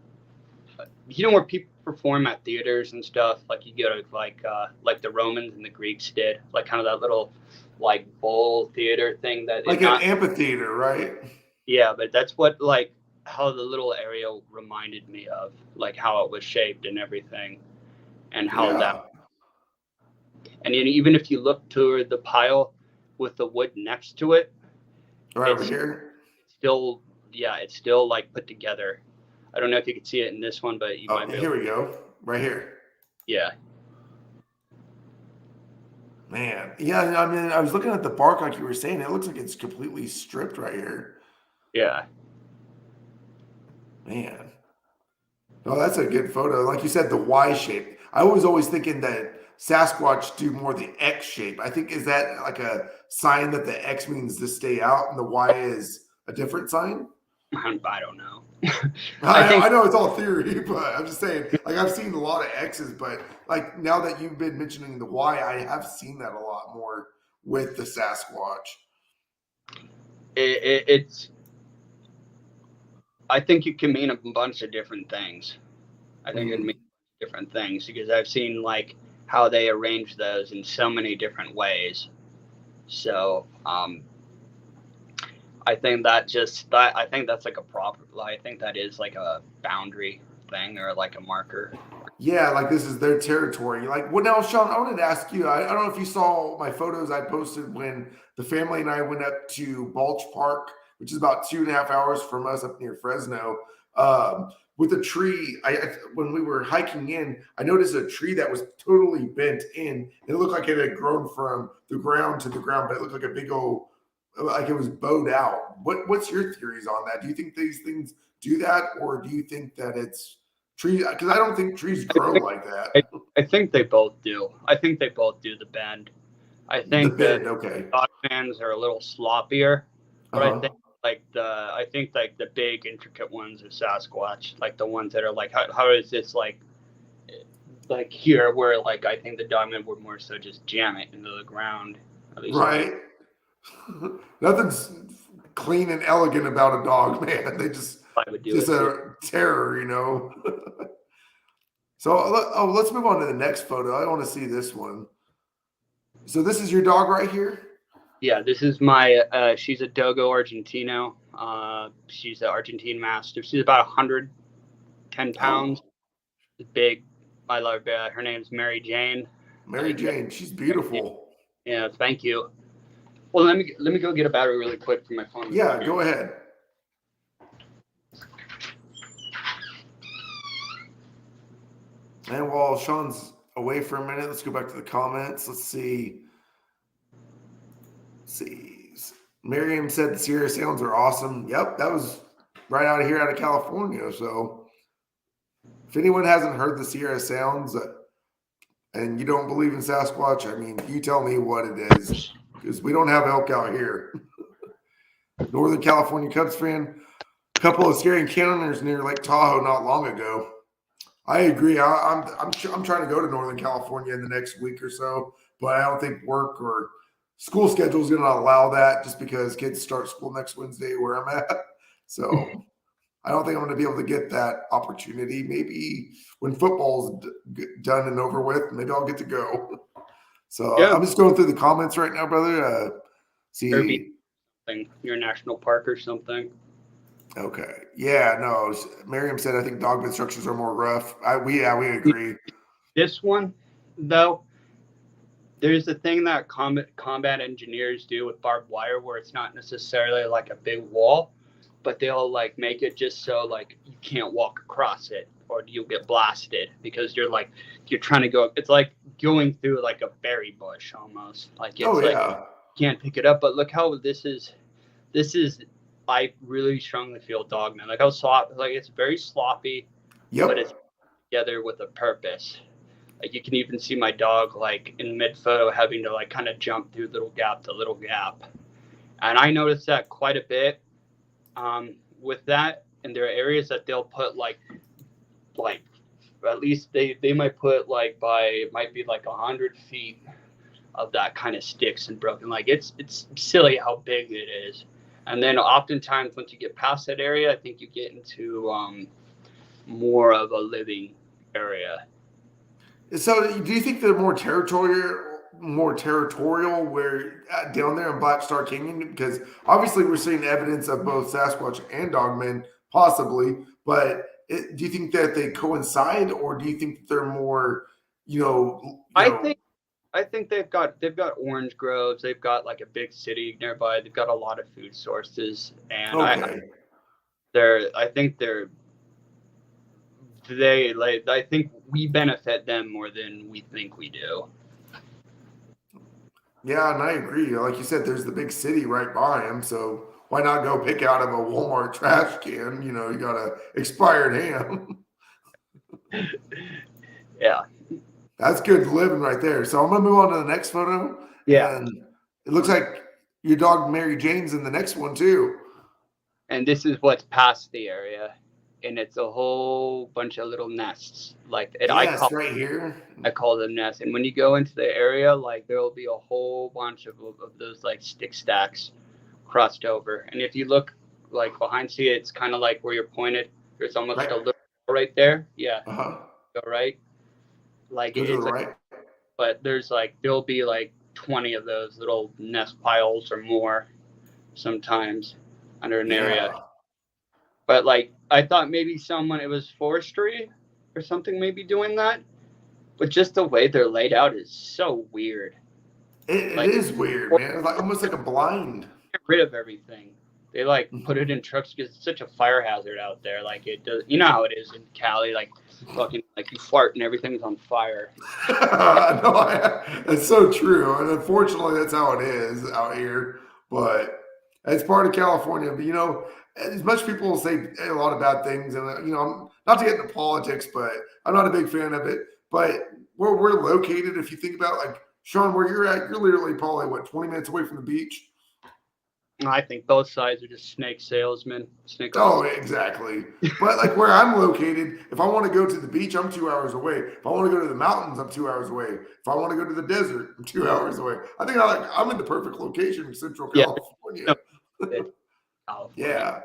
where people perform at theaters and stuff. Like you go to like the Romans and the Greeks did, like kind of that little like bowl theater thing that Like it an not amphitheater, right? yeah, but that's what like how the little area reminded me of, like how it was shaped and everything, and how that Yeah. and even if you look toward the pile with the wood next to it, Right over it's here. still yeah, it's still like put together. I don't know if you can see it in this one, but you Oh, might be able. here we go. Right here. Yeah, Man. Yeah, I mean, I was looking at the bark like you were saying. It looks like it's completely stripped right here. yeah. Man. No, that's a good photo. Like you said, the Y shape. I was always thinking that Sasquatch do more the X shape. I think is that like a sign that the X means to stay out and the Y is a different sign? I don't know. I I, think I know it's all theory, but I'm just saying, like I've seen a lot of X's, but like now that you've been mentioning the Y, I have seen that a lot more with the Sasquatch. it's. I think it can mean a bunch of different things. I think it can Mm, mean different things because I've seen like how they arrange those in so many different ways. So I think I think that's like a proper. I think that is like a boundary thing or like a marker. yeah, like this is their territory. Like, well, now, Sean, I wanted to ask you. I don't know if you saw my photos I posted when the family and I went up to Balch Park, which is about 2.5 hours from us up near Fresno. With a tree, when we were hiking in, I noticed a tree that was totally bent in. It looked like it had grown from the ground to the ground, but it looked like a big old, like it was bowed out. What's your theories on that? Do you think these things do that, or do you think that it's tree? Because I don't think trees I grow think, like that. I think they both do. I think they both do the bend. I The think the bend, okay. dog fans are a little sloppier, Uh but huh. I think like the big intricate ones are Sasquatch, like the ones that are like how is this like here where like I think the dogmen would more so just jam it into the ground. At least I Right. Nothing's clean and elegant about a dog, man. They I would do just it too. a terror. So let's move on to the next photo. I want to see this one. So this is your dog right here. Yeah, this is my she's a Dogo Argentino. She's an Argentine Mastiff. She's about 110 pounds. Oh, Big. I love her. Her name's Mary Jane. Mary Jane, she's beautiful. Yeah, thank you. Well, let me go get a battery really quick for my phone. Yeah, go ahead. And while Sean's away for a minute, let's go back to the comments. Let's see. Miriam said the Sierra Sounds are awesome. Yep, that was right out of here, out of California. So if anyone hasn't heard the Sierra Sounds and you don't believe in Sasquatch, I mean, you tell me what it is, because we don't have elk out here. Northern California Cubs fan. A couple of scary encounters near Lake Tahoe not long ago. I agree. I'm trying to go to Northern California in the next week or so, but I don't think work or school schedule is going to allow that, just because kids start school next Wednesday where I'm at. So I don't think I'm going to be able to get that opportunity. Maybe when football's done and over with, maybe I'll get to go. So Yeah. I'm just going through the comments right now, brother. See, your national park or something. Okay. Yeah. No. Miriam said I think dogman structures are more rough. We agree. This one, though, there's a thing that combat engineers do with barbed wire where it's not necessarily like a big wall, but they'll like make it just so like you can't walk across it or you'll get blasted because you're trying to go. It's like going through like a berry bush almost. Like it's like can't pick it up. But look how this is. I really strongly feel dogman. Like how sloppy. Like it's very sloppy, but it's together with a purpose. Like you can even see my dog like in mid photo having to like kind of jump through little gap to little gap, and I noticed that quite a bit. With that, and there are areas that they'll put like at least they might put might be like 100 feet of that kind of sticks and broken. Like it's silly how big it is. And then oftentimes once you get past that area, I think you get into more of a living area. So do you think they're more territorial where down there in Black Star Canyon? Because obviously we're seeing evidence of both Sasquatch and dogmen, possibly, but do you think that they coincide, or do you think that they're more, I think they've got orange groves. They've got like a big city nearby. They've got a lot of food sources, and I think we benefit them more than we think we do. Yeah, and I agree. Like you said, there's the big city right by them, so why not go pick out of a Walmart trash can? You got a expired ham. Yeah. That's good living right there. So I'm going to move on to the next photo. Yeah. And it looks like your dog Mary Jane's in the next one too. And this is what's past the area. And it's a whole bunch of little nests. Right here. I call them nests. And when you go into the area, like there will be a whole bunch of those like stick stacks crossed over. And if you look like behind, see it's kind of like where you're pointed. There's almost a little right there. Yeah. Go right. Like it's right. But there'll be like 20 of those little nest piles or more sometimes under an area. But like I thought maybe it was forestry or something maybe doing that. But just the way they're laid out is so weird. It is weird, man. It's like almost like a blind. Get rid of everything. They like put it in trucks because it's such a fire hazard out there. Like it does, you know how it is in Cali, like fucking like you fart and everything's on fire. That's so true, and unfortunately, that's how it is out here. But it's part of California. But as much people say a lot of bad things, and not to get into politics, but I'm not a big fan of it. But where we're located, if you think about like Sean, where you're at, you're literally probably 20 minutes away from the beach. I think both sides are just snake salesmen. Exactly. But like where I'm located, if I want to go to the beach, I'm 2 hours away. If I want to go to the mountains, I'm 2 hours away. If I want to go to the desert, I'm 2 hours away. I think I'm in the perfect location in Central California. Yeah.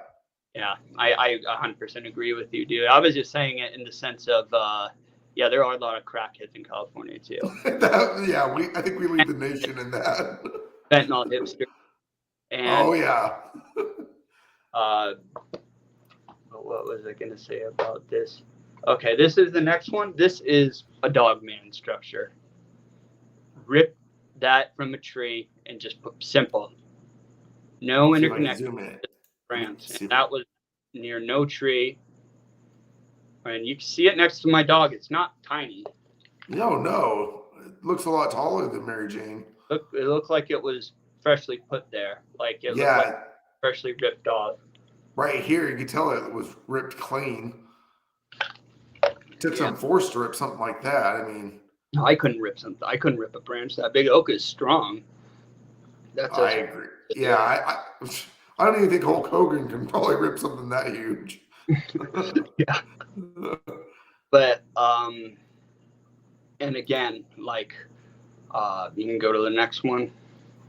Yeah, I 100% agree with you, dude. I was just saying it in the sense of, there are a lot of crackheads in California too. I think we lead the nation in that. Fentanyl hipster. And, what was I going to say about this? Okay, this is the next one. This is a dogman structure. rip that from a tree and just put simple, no See if I can interconnect zoom in. branch, and See if I- that was near no tree. And you can see it next to my dog. It's not tiny. No. It looks a lot taller than Mary Jane. It looked like it was freshly put there. Like it looked like freshly ripped off. Right here, you can tell it was ripped clean. Took some force to rip something like that. I mean, no, I couldn't rip something. I couldn't rip a branch that big. Oak is strong. I agree. Yeah, I don't even think Hulk Hogan can probably rip something that huge. Yeah. But and again, like you can go to the next one.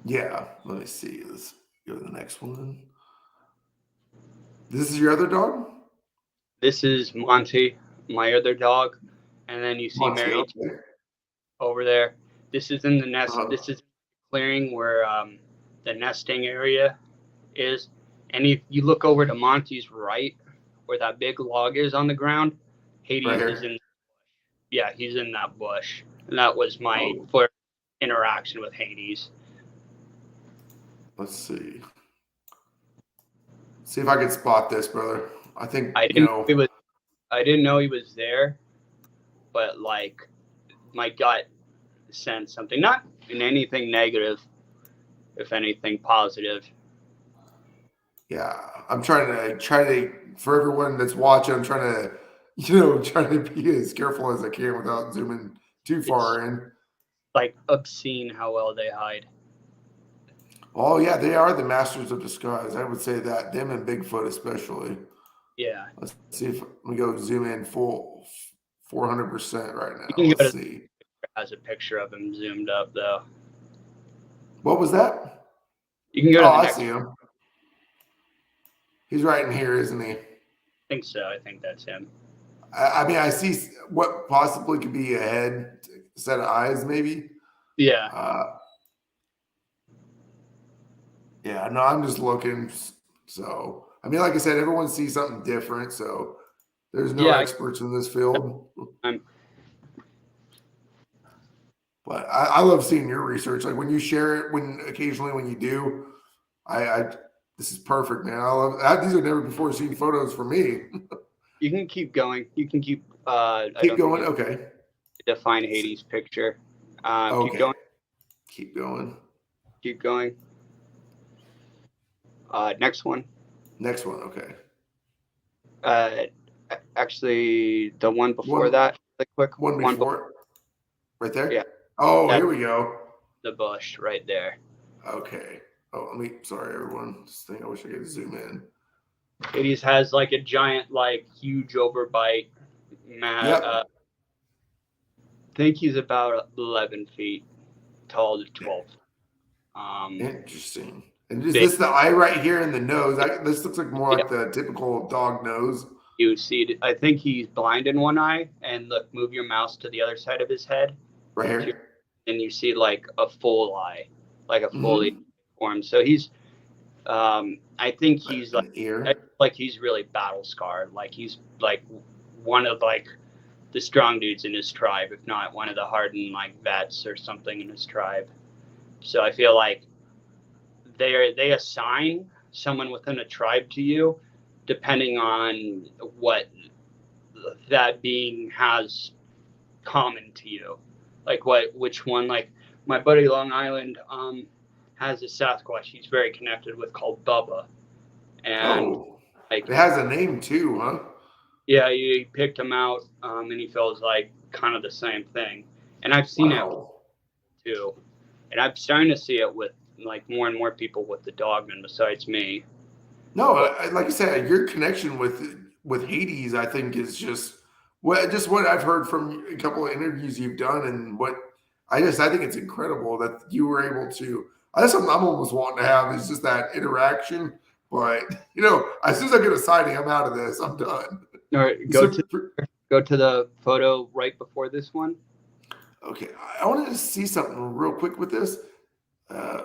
Yeah, let me see. Let's go to the next one. This is your other dog? This is Monty, my other dog, and then you see Monty, Mary okay. over there. This is in the nest. Uh-huh. This is clearing where the nesting area is. And if you look over to Monty's right, where that big log is on the ground, Hades Right here? is in. Yeah, he's in that bush, and that was my first interaction with Hades. Let's see. See if I can spot this, brother. I think I didn't know he was there, but like my gut sensed something, not in anything negative, if anything positive. Yeah, I'm trying to for everyone that's watching, I'm trying to be as careful as I can without zooming too far in. Like obscene how well they hide. Oh yeah, they are the masters of disguise. I would say that them and Bigfoot especially. Yeah. Let's see if we go zoom in full 400% right now. You can Let's see. Has a picture of him zoomed up though. What was that? You can go to the next. I see him. He's right in here, isn't he? I think so. I think that's him. I mean, I see what possibly could be a head, set of eyes, maybe. Yeah. Yeah, no, I'm just looking. So, I mean, like I said, everyone sees something different. So, there's no experts in this field. But I love seeing your research. Like when you share it, occasionally when you do, this is perfect, man. I love these are never before seen photos for me. You can keep going. You can keep. Keep going. Okay. Define Hades' picture. Okay. Keep going. Keep going. Keep going. Next one. Next one. Okay. Actually, the one before that. The quick one before. Right there. Yeah. Oh, here we go. The bush right there. Okay. Oh, sorry, everyone. This thing, I wish I could zoom in. Hades has like a giant, like huge overbite. I think he's about 11 feet tall to 12. Interesting. And is this the eye right here in the nose? This looks like more like the typical dog nose. You see, I think he's blind in one eye. And look, move your mouse to the other side of his head. Right here. And you see like a full eye, like a fully formed. So he's, I think he's like he's really battle scarred. Like he's like one of like the strong dudes in his tribe, if not one of the hardened like vets or something in his tribe. So I feel like they assign someone within a tribe to you, depending on what that being has common to you. Like which one, like my buddy Long Island has a Sasquatch he's very connected with called Bubba. And like it has a name too, huh? Yeah, he picked him out and he feels like kind of the same thing. And I've seen it too. And I'm starting to see it with like more and more people with the dogmen besides me. No, like I said, your connection with Hades, I think, is just what I've heard from a couple of interviews you've done, and I think it's incredible that you were able to. That's something I'm almost wanting to have is just that interaction. But as soon as I get a sighting, I'm out of this. I'm done. All right, go to the photo right before this one. Okay, I wanted to see something real quick with this.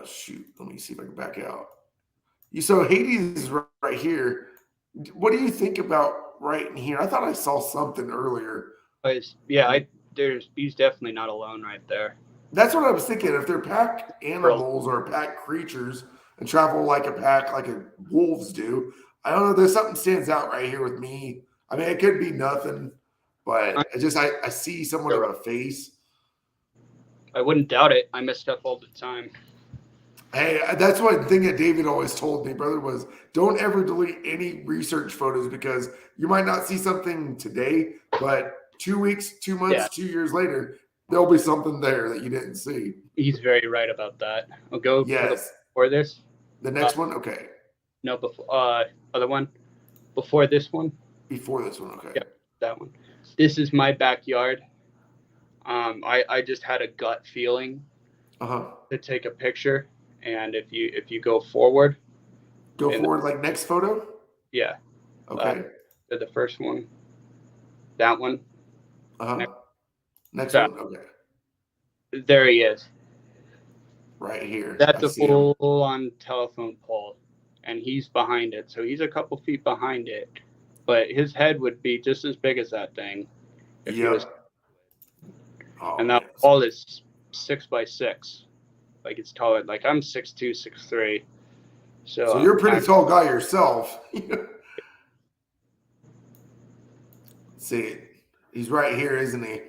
Shoot, let me see if I can back out. So Hades is right here. What do you think about right in here? I thought I saw something earlier. He's definitely not alone right there. That's what I was thinking. If they're pack Girls. animals or pack creatures and travel like a pack, like wolves do, I don't know. There's something stands out right here with me. I mean, it could be nothing, but I see somewhat of a face. I wouldn't doubt it. I miss stuff all the time. Hey, that's one thing that David always told me, brother, was don't ever delete any research photos because you might not see something today, but 2 weeks, 2 months, Yeah, 2 years later, there'll be something there that you didn't see. he's very right about that. I'll go for the Yes. before this. The next one? Okay. No, before other one before this one. Before this one, okay. Yep, that one. This is my backyard. I just had a gut feeling to take a picture, and if you go forward, Go forward, like next photo? yeah, Okay. the first one, that one. Next That, one? Okay. there he is. Right here. That's I a see him. full-on telephone pole, and he's behind it, so he's a couple feet behind it. But his head would be just as big as that thing if he was. Oh, And that wall is 6x6. Like it's taller. Like I'm 6'2", 6'3". So you're a pretty tall guy yourself. See, he's right here, isn't he?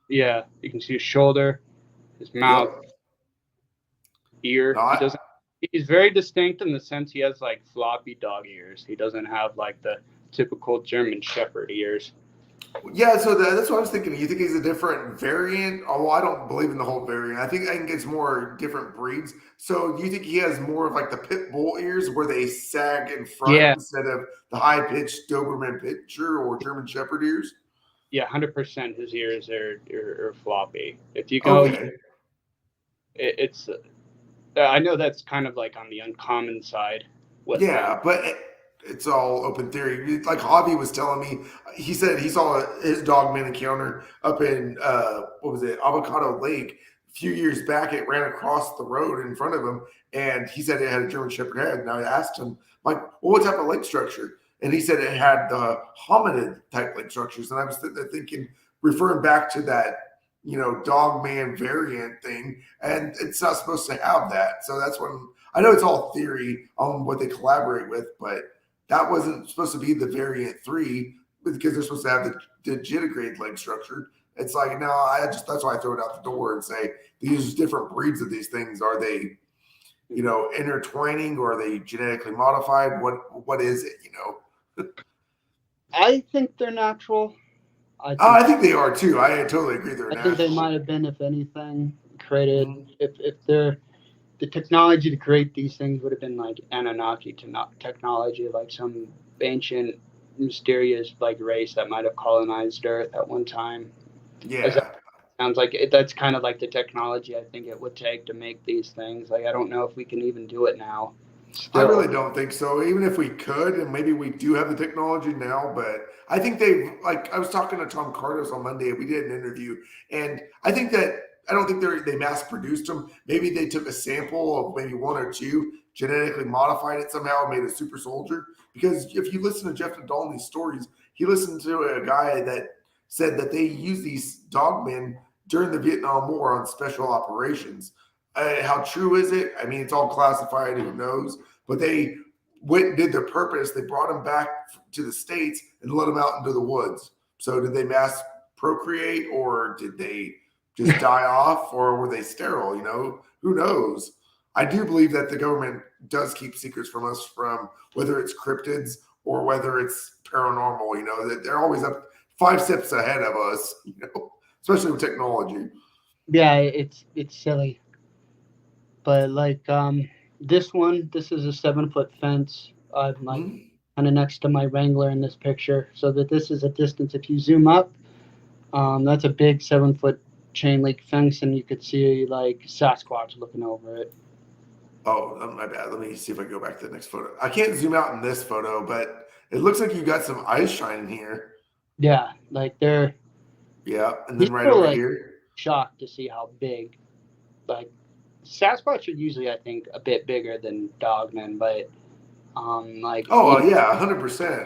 Yeah, you can see his shoulder, his mouth, ear. No, He's very distinct in the sense he has like floppy dog ears. He doesn't have like the typical German Shepherd ears. yeah, so that's what I was thinking. You think he's a different variant? Oh, well, I don't believe in the whole variant. I think it's more different breeds. So do you think he has more of like the pit bull ears where they sag in front instead of the high pitched Doberman Pinscher or German Shepherd ears? Yeah, 100%. His ears are floppy. If you go, it's. I know that's kind of like on the uncommon side. But it's all open theory. Like Javi was telling me, he said he saw his dogman encounter up in what was it, Avocado Lake a few years back. It ran across the road in front of him, and he said it had a German Shepherd head. And I asked him, like, well, what type of leg structure? And he said it had the hominid type leg structures. And I was thinking, referring back to that, dog man variant thing, and it's not supposed to have that. So that's when I know it's all theory on what they collaborate with, but that wasn't supposed to be the variant 3 because they're supposed to have the digitigrade leg structure. It's like, no, that's why I throw it out the door and say these different breeds of these things. Are they, intertwining, or are they genetically modified? What is it, I think they're natural. I think they are too. I totally agree. They're natural. I think they might have been, if anything, created. If they're the technology to create these things would have been like Anunnaki technology, like some ancient, mysterious like race that might have colonized Earth at one time. Yeah. Sounds like that's kind of like the technology I think it would take to make these things. Like I don't know if we can even do it now. I really don't think so. Even if we could, and maybe we do have the technology now, but I think I was talking to Tom Cardos on Monday. We did an interview, and I don't think they mass produced them. Maybe they took a sample of maybe one or two, genetically modified it somehow, made a super soldier. Because if you listen to Jeff Nadal and these stories, he listened to a guy that said that they use these dogmen during the Vietnam War on special operations. How true is it? I mean, it's all classified. Who knows? But they went and did their purpose. They brought them back to the States and let them out into the woods. So did they mass procreate, or did they just die off, or were they sterile? Who knows? I do believe that the government does keep secrets from us, from whether it's cryptids or whether it's paranormal, that they're always up 5 steps ahead of us, especially with technology. Yeah, it's silly. But like this is a 7-foot fence. I'm like kind of next to my Wrangler in this picture, so that this is a distance. If you zoom up, that's a big 7-foot chain link fence, and you could see like Sasquatch looking over it. Oh, my bad. Let me see if I can go back to the next photo. I can't zoom out in this photo, but it looks like you got some eyes shining here. Yeah, like they're. Yeah, and then right over here. Shocked to see how big, like Sasquatch are usually, I think, a bit bigger than dogmen, but like. Oh yeah, 100%.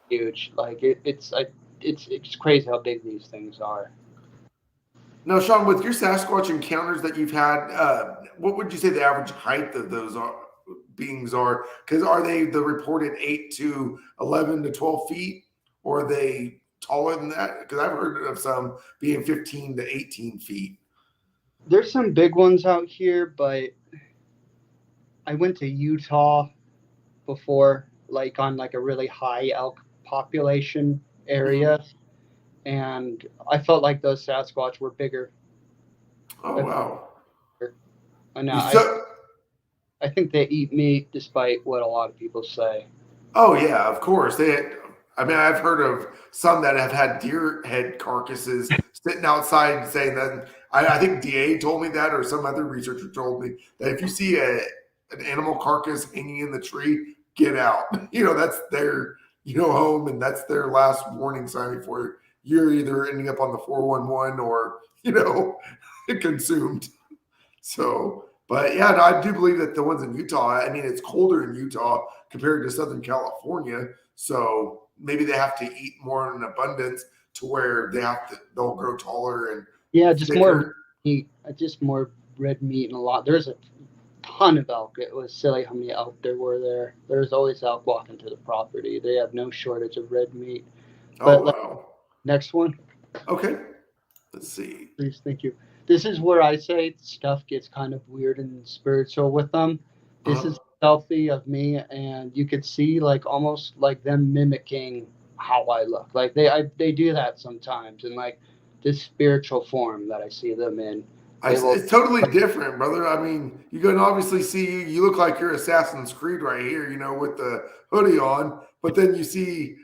Huge. Like it's crazy how big these things are. Now, Sean, with your Sasquatch encounters that you've had, what would you say the average height of those beings are? Because are they the reported 8 to 11 to 12 feet, or are they taller than that? Because I've heard of some being 15 to 18 feet. There's some big ones out here, but I went to Utah before, like on like a really high elk population area, and I felt like those Sasquatch were bigger. Oh, wow. And So, I think they eat meat, despite what a lot of people say. oh yeah, of course. I mean, I've heard of some that have had deer head carcasses sitting outside saying that. I think DA told me that, or some other researcher told me that if you see an animal carcass hanging in the tree, get out. That's their home, and that's their last warning sign before you're either ending up on the 411 or consumed. So, but yeah, no, I do believe that the ones in Utah, I mean, it's colder in Utah compared to Southern California. So maybe they have to eat more in abundance to where they'll grow taller and Yeah, just more thicker. meat, just more red meat and a lot. There's a ton of elk. It was silly how many elk there were there. There's always elk walking to the property. They have no shortage of red meat. Oh, But wow. next one, Okay. Let's see. please, thank you. This is where I say stuff gets kind of weird and spiritual with them. This is a selfie of me, and you could see like almost like them mimicking how I look. Like they do that sometimes, in like this spiritual form that I see them in. They will. It's totally different, brother. I mean, you can obviously see you look like you're Assassin's Creed right here, with the hoodie on, but then you see,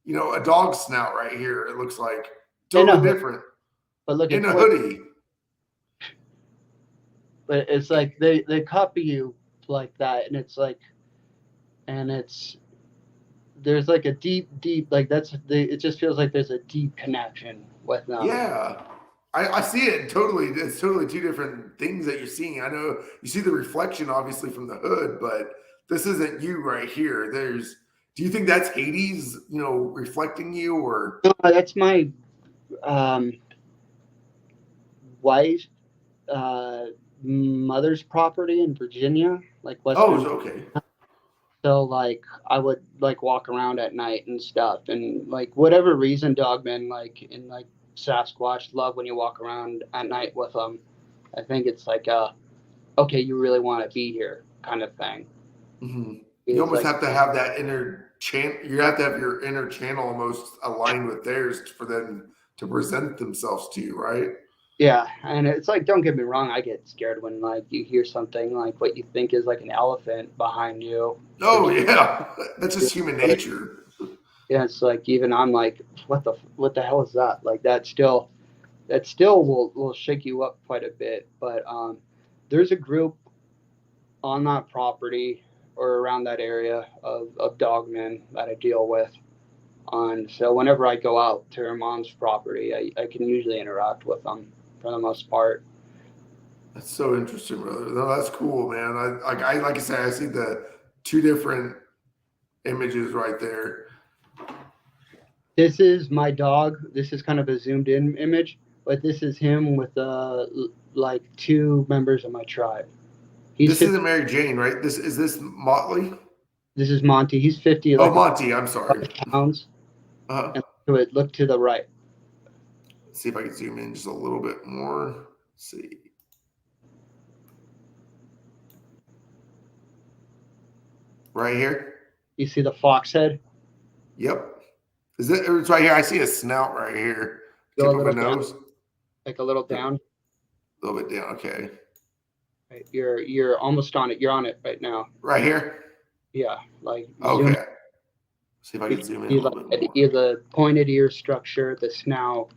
a dog snout right here. It looks like In a totally hood, different but look in at a hoodie. but it's like they copy you like that, and it's like, and it's there's like a deep like it just feels like there's a deep connection with them. Yeah. I see it totally. It's totally two different things that you're seeing. I know you see the reflection obviously from the hood, but this isn't you right here. Do you think that's Hades, reflecting you, or? No, that's my um wife mother's property in Virginia, like Oh, Western. okay. So like I would like walk around at night and stuff, and like whatever reason, dogmen like in like Sasquatch love when you walk around at night with them. I think it's like okay, you really want to be here kind of thing. Hmm. You It's almost like have to have that inner channel. You have to have your inner channel almost aligned with theirs for them to present themselves to you, right? yeah, and it's like don't get me wrong, I get scared when like you hear something like what you think is like an elephant behind you. Oh yeah, that's just human nature. Yeah, it's like even I'm like, what the hell is that? Like that still will shake you up quite a bit. But there's a group on that property or around that area of dogmen that I deal with. So whenever I go out to her mom's property, I can usually interact with them for the most part. That's so interesting, brother. No, that's cool, man. Like I said, I see the two different images right there. This is my dog. This is kind of a zoomed in image, but this is him with like two members of my tribe. He's This 50, isn't Mary Jane, right? This Motley? this is Monty. He's 50 Oh, like Monty. I'm sorry. pounds. And look to the right. Let's see if I can zoom in just a little bit more. Let's see. Right here. You see the fox head? Yep. It's right here. I see a snout right here. Go Tip a of a little down, nose. like a little down. A little bit down. Okay. Right, you're almost on it. You're on it right now. Right here. Yeah, like Okay. zoom. See if I You can zoom in see a little like bit more. the pointed ear structure, the snout,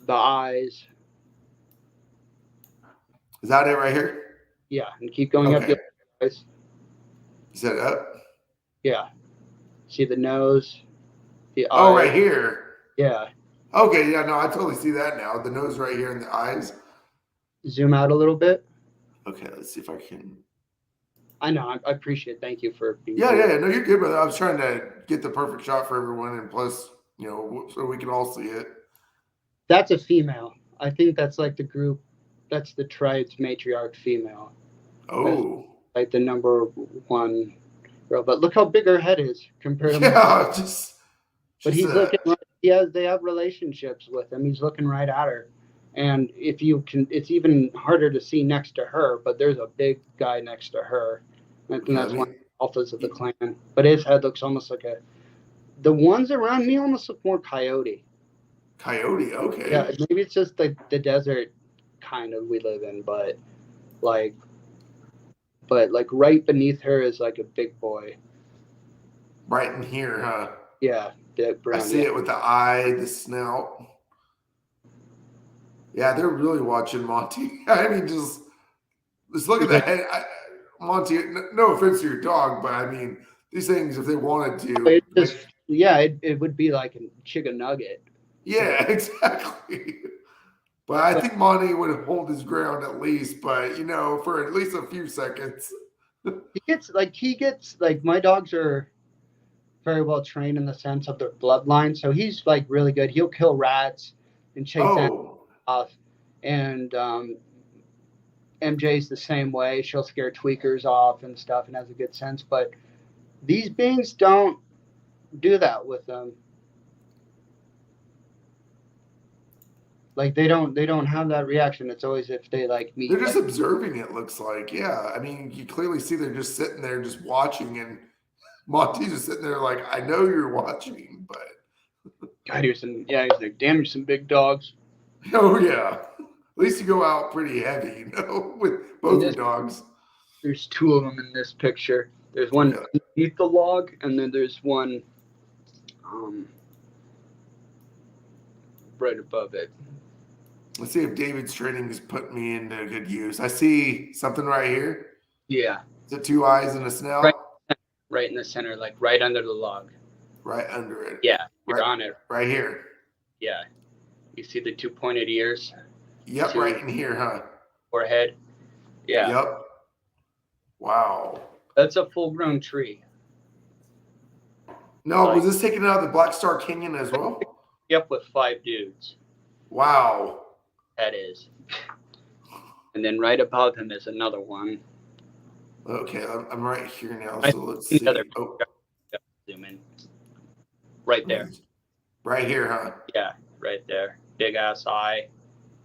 the eyes. Is that it right here? Yeah, and keep going up Okay. your eyes. Is that up? Yeah. See the nose, the Oh, eyes. right here. Yeah. Okay. Yeah. No, I totally see that now. The nose right here and the eyes. Zoom out a little bit. Okay. Let's see if I can. I know. I appreciate it. Thank you for being Yeah. here. Yeah. No, you're good, brother. I was trying to get the perfect shot for everyone, and plus, so we can all see it. That's a female. I think that's like the group. That's the tribe's matriarch female. Oh, Like the number one girl. But look how big her head is compared to. yeah, just But she's he's a looking. They have relationships with him. He's looking right at her. And if you can, it's even harder to see next to her. But there's a big guy next to her, and yeah. I that's one mean, of the alphas of the clan. But his head looks almost like a. The ones around me almost look more coyote. coyote. Okay, Yeah, maybe it's just the desert kind of we live in, like, but like right beneath her is like a big boy. right in here, huh? Yeah, that I brown. see Yeah, it with the eye, the snout. Yeah, they're really watching Monty. I mean, just look at the head. Monty, no offense to your dog, but I mean, these things, if they wanted to, it just it would be like a chicken nugget. yeah, exactly. But I think Monty would hold his ground at least, but for at least a few seconds. He gets like my dogs are very well trained in the sense of their bloodline, so he's like really good. He'll kill rats and chase animals Oh, off, and MJ's the same way. She'll scare tweakers off and stuff, and has a good sense. But these beings don't do that with them. Like they don't have that reaction. It's always if they like meet. they're just observing, it looks like. Yeah. I mean, you clearly see they're just sitting there just watching, and Monty's just sitting there like, I know you're watching, but God, he's like, damn, you're some big dogs. oh, yeah. At least you go out pretty heavy, with both your dogs. There's two of them in this picture. There's one Yeah. underneath the log, and then there's one right above it. Let's see if David's training is putting me into good use. I see something right here. Yeah, Is it two eyes and a snout? right in the center, like right under the log. Right under it. Yeah, you're Right. on it. Right here. Yeah, you see the two pointed ears, Yep, right in here, huh? forehead. Yeah, Yep. Wow. that's a full-grown tree. No, was this taken out of the Black Star Canyon as well? Yep, with 5 dudes. Wow. That is. And then right above him is another one. Okay, I'm right here now. I So let's see. another- Oh, Zoom in. Right there. right here, huh? Yeah, right there. Big ass eye.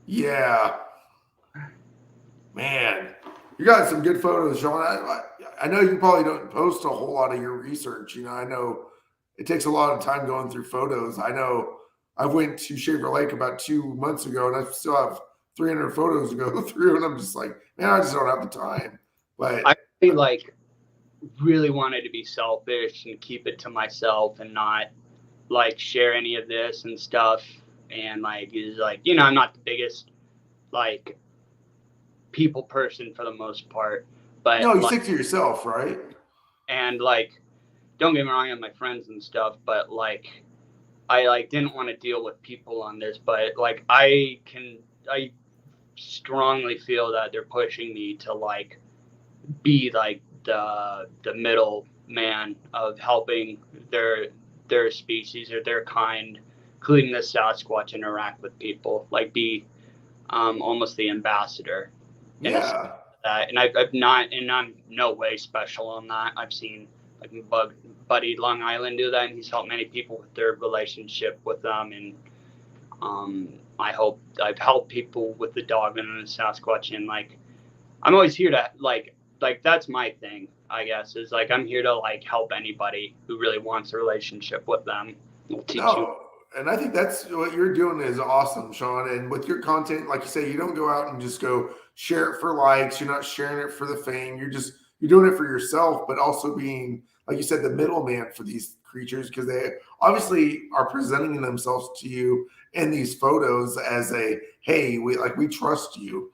Yeah. Man, you got some good photos, Sean. I know you probably don't post a whole lot of your research. I know it takes a lot of time going through photos. I know I went to Shaver Lake about 2 months ago, and I still have 300 photos to go through, and I'm just like, man, I just don't have the time. But I really wanted to be selfish and keep it to myself and not like share any of this and stuff. And is I'm not the biggest like people person for the most part, but no, you stick to yourself, right? and don't get me wrong, I have my friends and stuff, but I didn't want to deal with people on this, but I strongly feel that they're pushing me to be the middle man of helping their species or their kind, including the Sasquatch, interact with people, be almost the ambassador. Yeah. And I'm no way special on that. I've seen my buddy Long Island do that, and he's helped many people with their relationship with them. And I've helped people with the dogmen and the Sasquatch, and I'm always here to that's my thing, I guess, is I'm here to help anybody who really wants a relationship with them. We'll teach you. And I think that's what you're doing is awesome, Sean. And with your content, like you say, you don't go out and just go share it for likes. You're not sharing it for the fame. You're doing it for yourself, but also being, like you said, the middleman for these creatures, because they obviously are presenting themselves to you in these photos as a, hey, we trust you.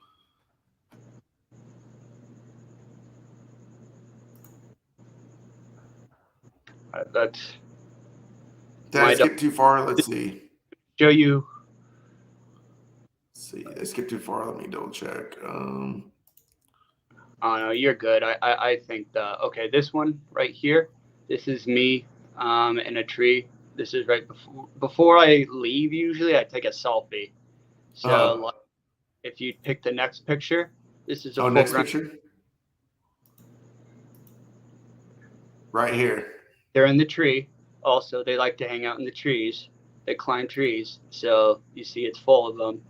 Did Did I skip too far? Let's see. Show you. Let's see. I skipped too far. Let me double check. Oh no, you're good. I think this one right here. This is me in a tree. This is right before I leave. Usually I take a selfie, So like, if you pick the next picture, this is a full next ground. picture. Right here. They're in the tree. Also, they like to hang out in the trees. They climb trees. So you see it's full of them.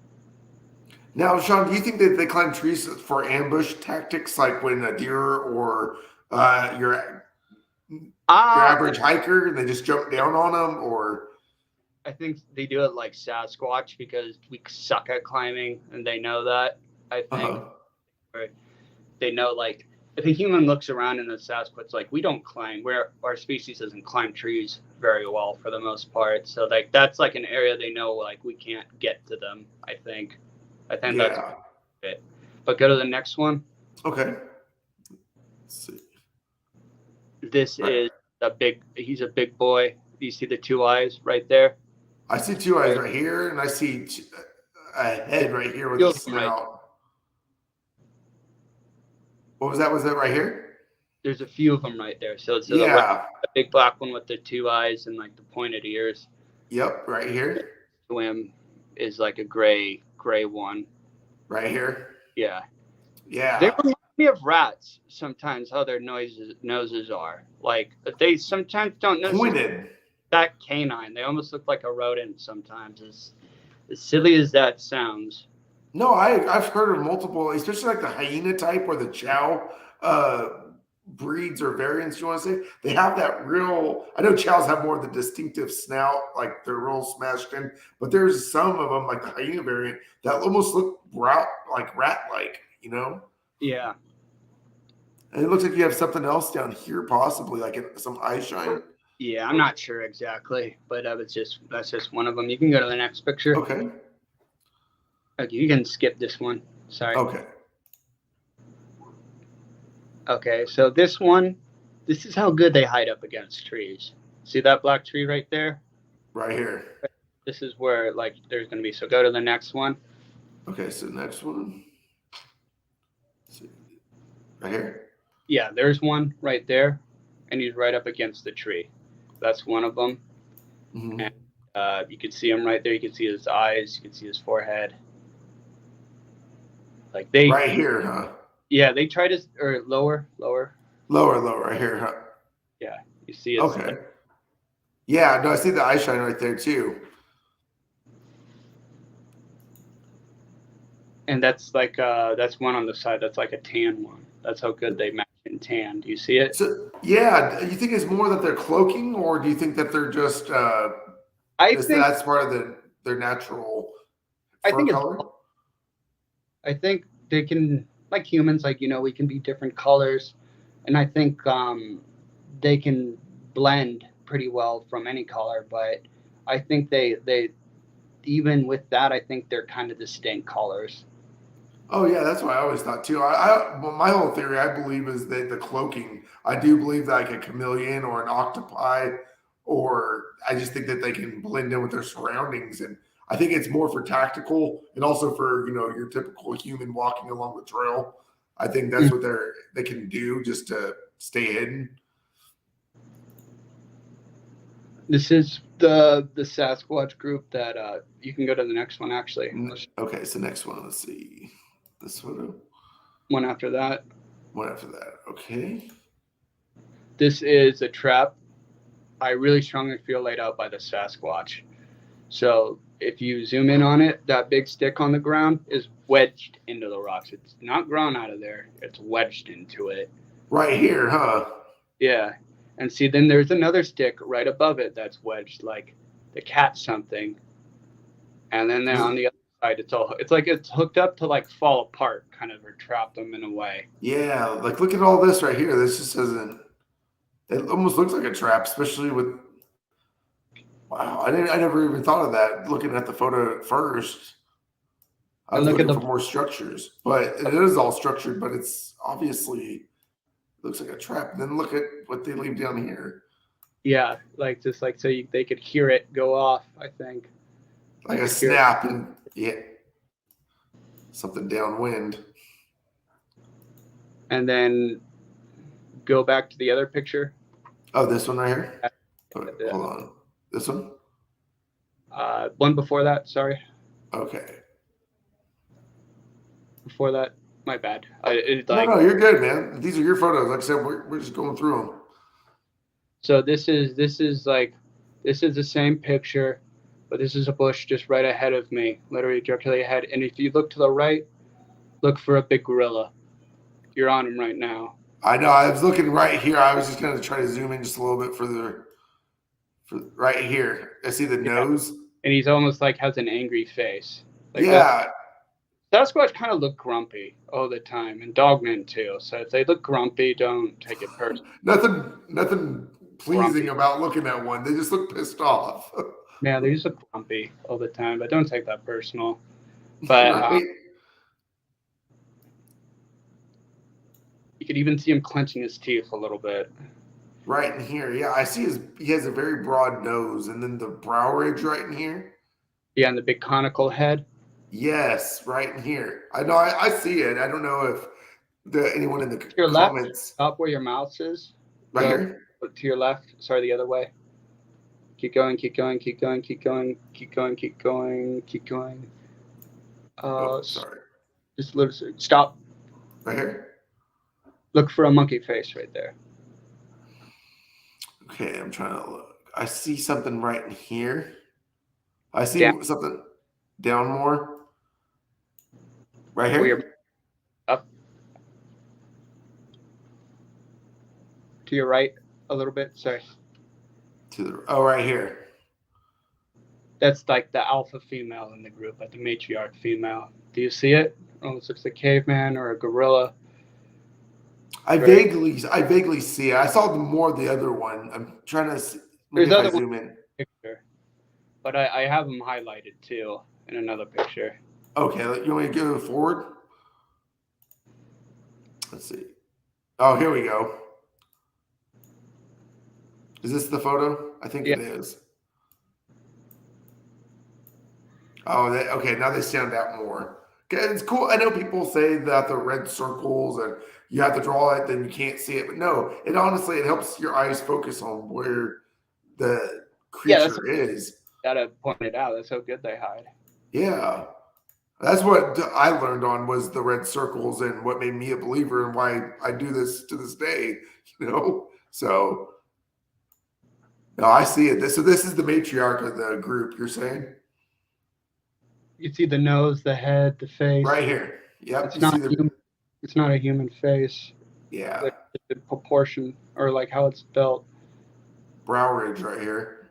Now, Sean, do you think that they climb trees for ambush tactics, like when a deer or your average hiker, and they just jump down on them, or? I think they do it like Sasquatch because we suck at climbing, and they know that. I think they know, like, if a human looks around and the Sasquatch, like, we don't climb. Our species doesn't climb trees very well for the most part. So like that's like an area they know, like, we can't get to them. I think that's it. But go to the next one. Okay. Let's see. This is he's a big boy. Do you see the two eyes right there? I see two eyes right here, and I see a head right here with a snout. What was that? Was that right here? There's a few of them right there. So it's yeah, a big black one with the two eyes and like the pointed ears. Yep, right here. Swim is like a gray one. Right here. Yeah. Yeah. They remind me of rats sometimes. How their noses are like they sometimes don't know. Pointed. That canine. They almost look like a rodent sometimes. As silly as that sounds. No, I've heard of multiple, especially like the hyena type or the chow breeds or variants, you want to say. They have that real, I know chows have more of the distinctive snout, like they're real smashed in, but there's some of them, like the hyena variant, that almost look rat-like, you know? Yeah. And it looks like you have something else down here, possibly, like some eye shine. Yeah, I'm not sure exactly, but that's just one of them. You can go to the next picture. Okay. Okay, you can skip this one. Sorry. Okay. Okay, so this is how good they hide up against trees. See that black tree right there? Right here. This is where, like, there's going to be. So go to the next one. Okay, so next one. Let's see. Right here? Yeah, there's one right there, and he's right up against the tree. That's one of them. Mm-hmm. And you can see him right there. You can see his eyes. You can see his forehead. Like right here, huh? Yeah, they try to lower, right here, huh? Yeah, you see it. Okay. Yeah, no, I see the eye shine right there too. And that's like that's one on the side. That's like a tan one. That's how good they match in tan. Do you see it? So yeah, you think it's more that they're cloaking, or do you think that they're just? I think that's part of their natural fur color. I think they can, like humans, like, we can be different colors, and I think they can blend pretty well from any color. But I think they even with that, I think they're kind of distinct colors. Oh yeah, that's what I always thought too. Well, my whole theory, I believe, is that the cloaking. I do believe that, like a chameleon or an octopi, or I just think that they can blend in with their surroundings, and I think it's more for tactical and also for your typical human walking along the trail. I think that's what they can do just to stay hidden. This is the Sasquatch group that you can go to the next one actually. Okay, so next one, let's see. This photo. One after that. One after that. Okay. This is a trap I really strongly feel laid out by the Sasquatch. So if you zoom in on it, that big stick on the ground is wedged into the rocks. It's not grown out of there. It's wedged into it. Right here, huh? Yeah. And see, then there's another stick right above it that's wedged, like the cat something. And then on the other side, it's like it's hooked up to like fall apart, kind of, or trap them in a way. Yeah, like look at all this right here. This just doesn't. It almost looks like a trap, especially with. Wow, I never even thought of that. Looking at the photo at first, I was looking for more structures, but it is all structured. But it's obviously looks like a trap. And then look at what they leave down here. Yeah, like just like so they could hear it go off. I think. Like a snap and something downwind. And then go back to the other picture. Oh, this one right here. Okay, hold on. This one? One before that, sorry. Okay. before that. My bad. No, you're good, man. These are your photos. Like I said, we're just going through them. So this is the same picture, but this is a bush just right ahead of me, literally directly ahead. And if you look to the right, look for a big gorilla. You're on him right now. I know. I was looking right here. I was just going to try to zoom in just a little bit further. Right here, I see the nose, and he's almost like has an angry face. Like yeah. Sasquatch kind of look grumpy all the time, and dogmen too. So if they look grumpy, don't take it personally. Nothing pleasing about looking at one. They just look pissed off. Yeah, they just look grumpy all the time, but don't take that personal. But right. You could even see him clenching his teeth a little bit. Right in here, yeah. I see he has a very broad nose, and then the brow ridge right in here. Yeah, and the big conical head. Yes, right in here. I know. I see it. I don't know if anyone in the your comments. Left, stop where your mouse is. Right here. To your left. Sorry, the other way. Keep going. Keep going. Keep going. Keep going. Keep going. Keep going. Keep going. Sorry. Just a little. Stop. Right here. Look for a monkey face right there. Okay, I'm trying to look. I see something right in here. I see something down more. Right here. Up. To your right a little bit. Sorry. Right here. That's like the alpha female in the group, like the matriarch female. Do you see it? Almost looks like a caveman or a gorilla. I vaguely see it. I saw more of the other one. I'm trying to see. Maybe if I zoom in. Picture. But I have them highlighted too in another picture. Okay, you want me to go forward? Let's see. Oh, here we go. Is this the photo? I think it is. Oh, okay. Now they stand out more. Okay, it's cool. I know people say that the red circles and you have to draw it, then you can't see it. But no, it helps your eyes focus on where the creature is. Gotta point it out. That's how good they hide. Yeah. That's what I learned on was the red circles and what made me a believer and why I do this to this day, So no, I see it. So this is the matriarch of the group, you're saying? You see the nose, the head, the face. Right here. Yep. It's not a human face. Yeah. Like the proportion or like how it's built. Brow ridge right here.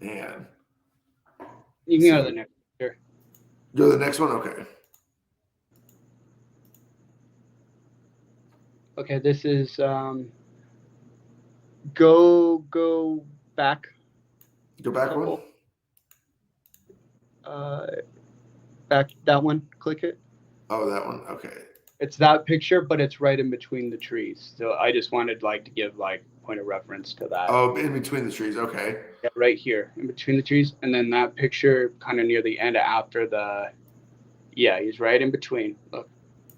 Man. You can go to the next picture. Go to the next one? Okay. Okay, this is go back. Go back one? Back that one. Click it. Oh, that one. Okay. It's that picture, but it's right in between the trees. So I just wanted to give point of reference to that. Oh, in between the trees. Okay. Yeah, right here in between the trees, and then that picture kind of near the end after the. Yeah, he's right in between. Look.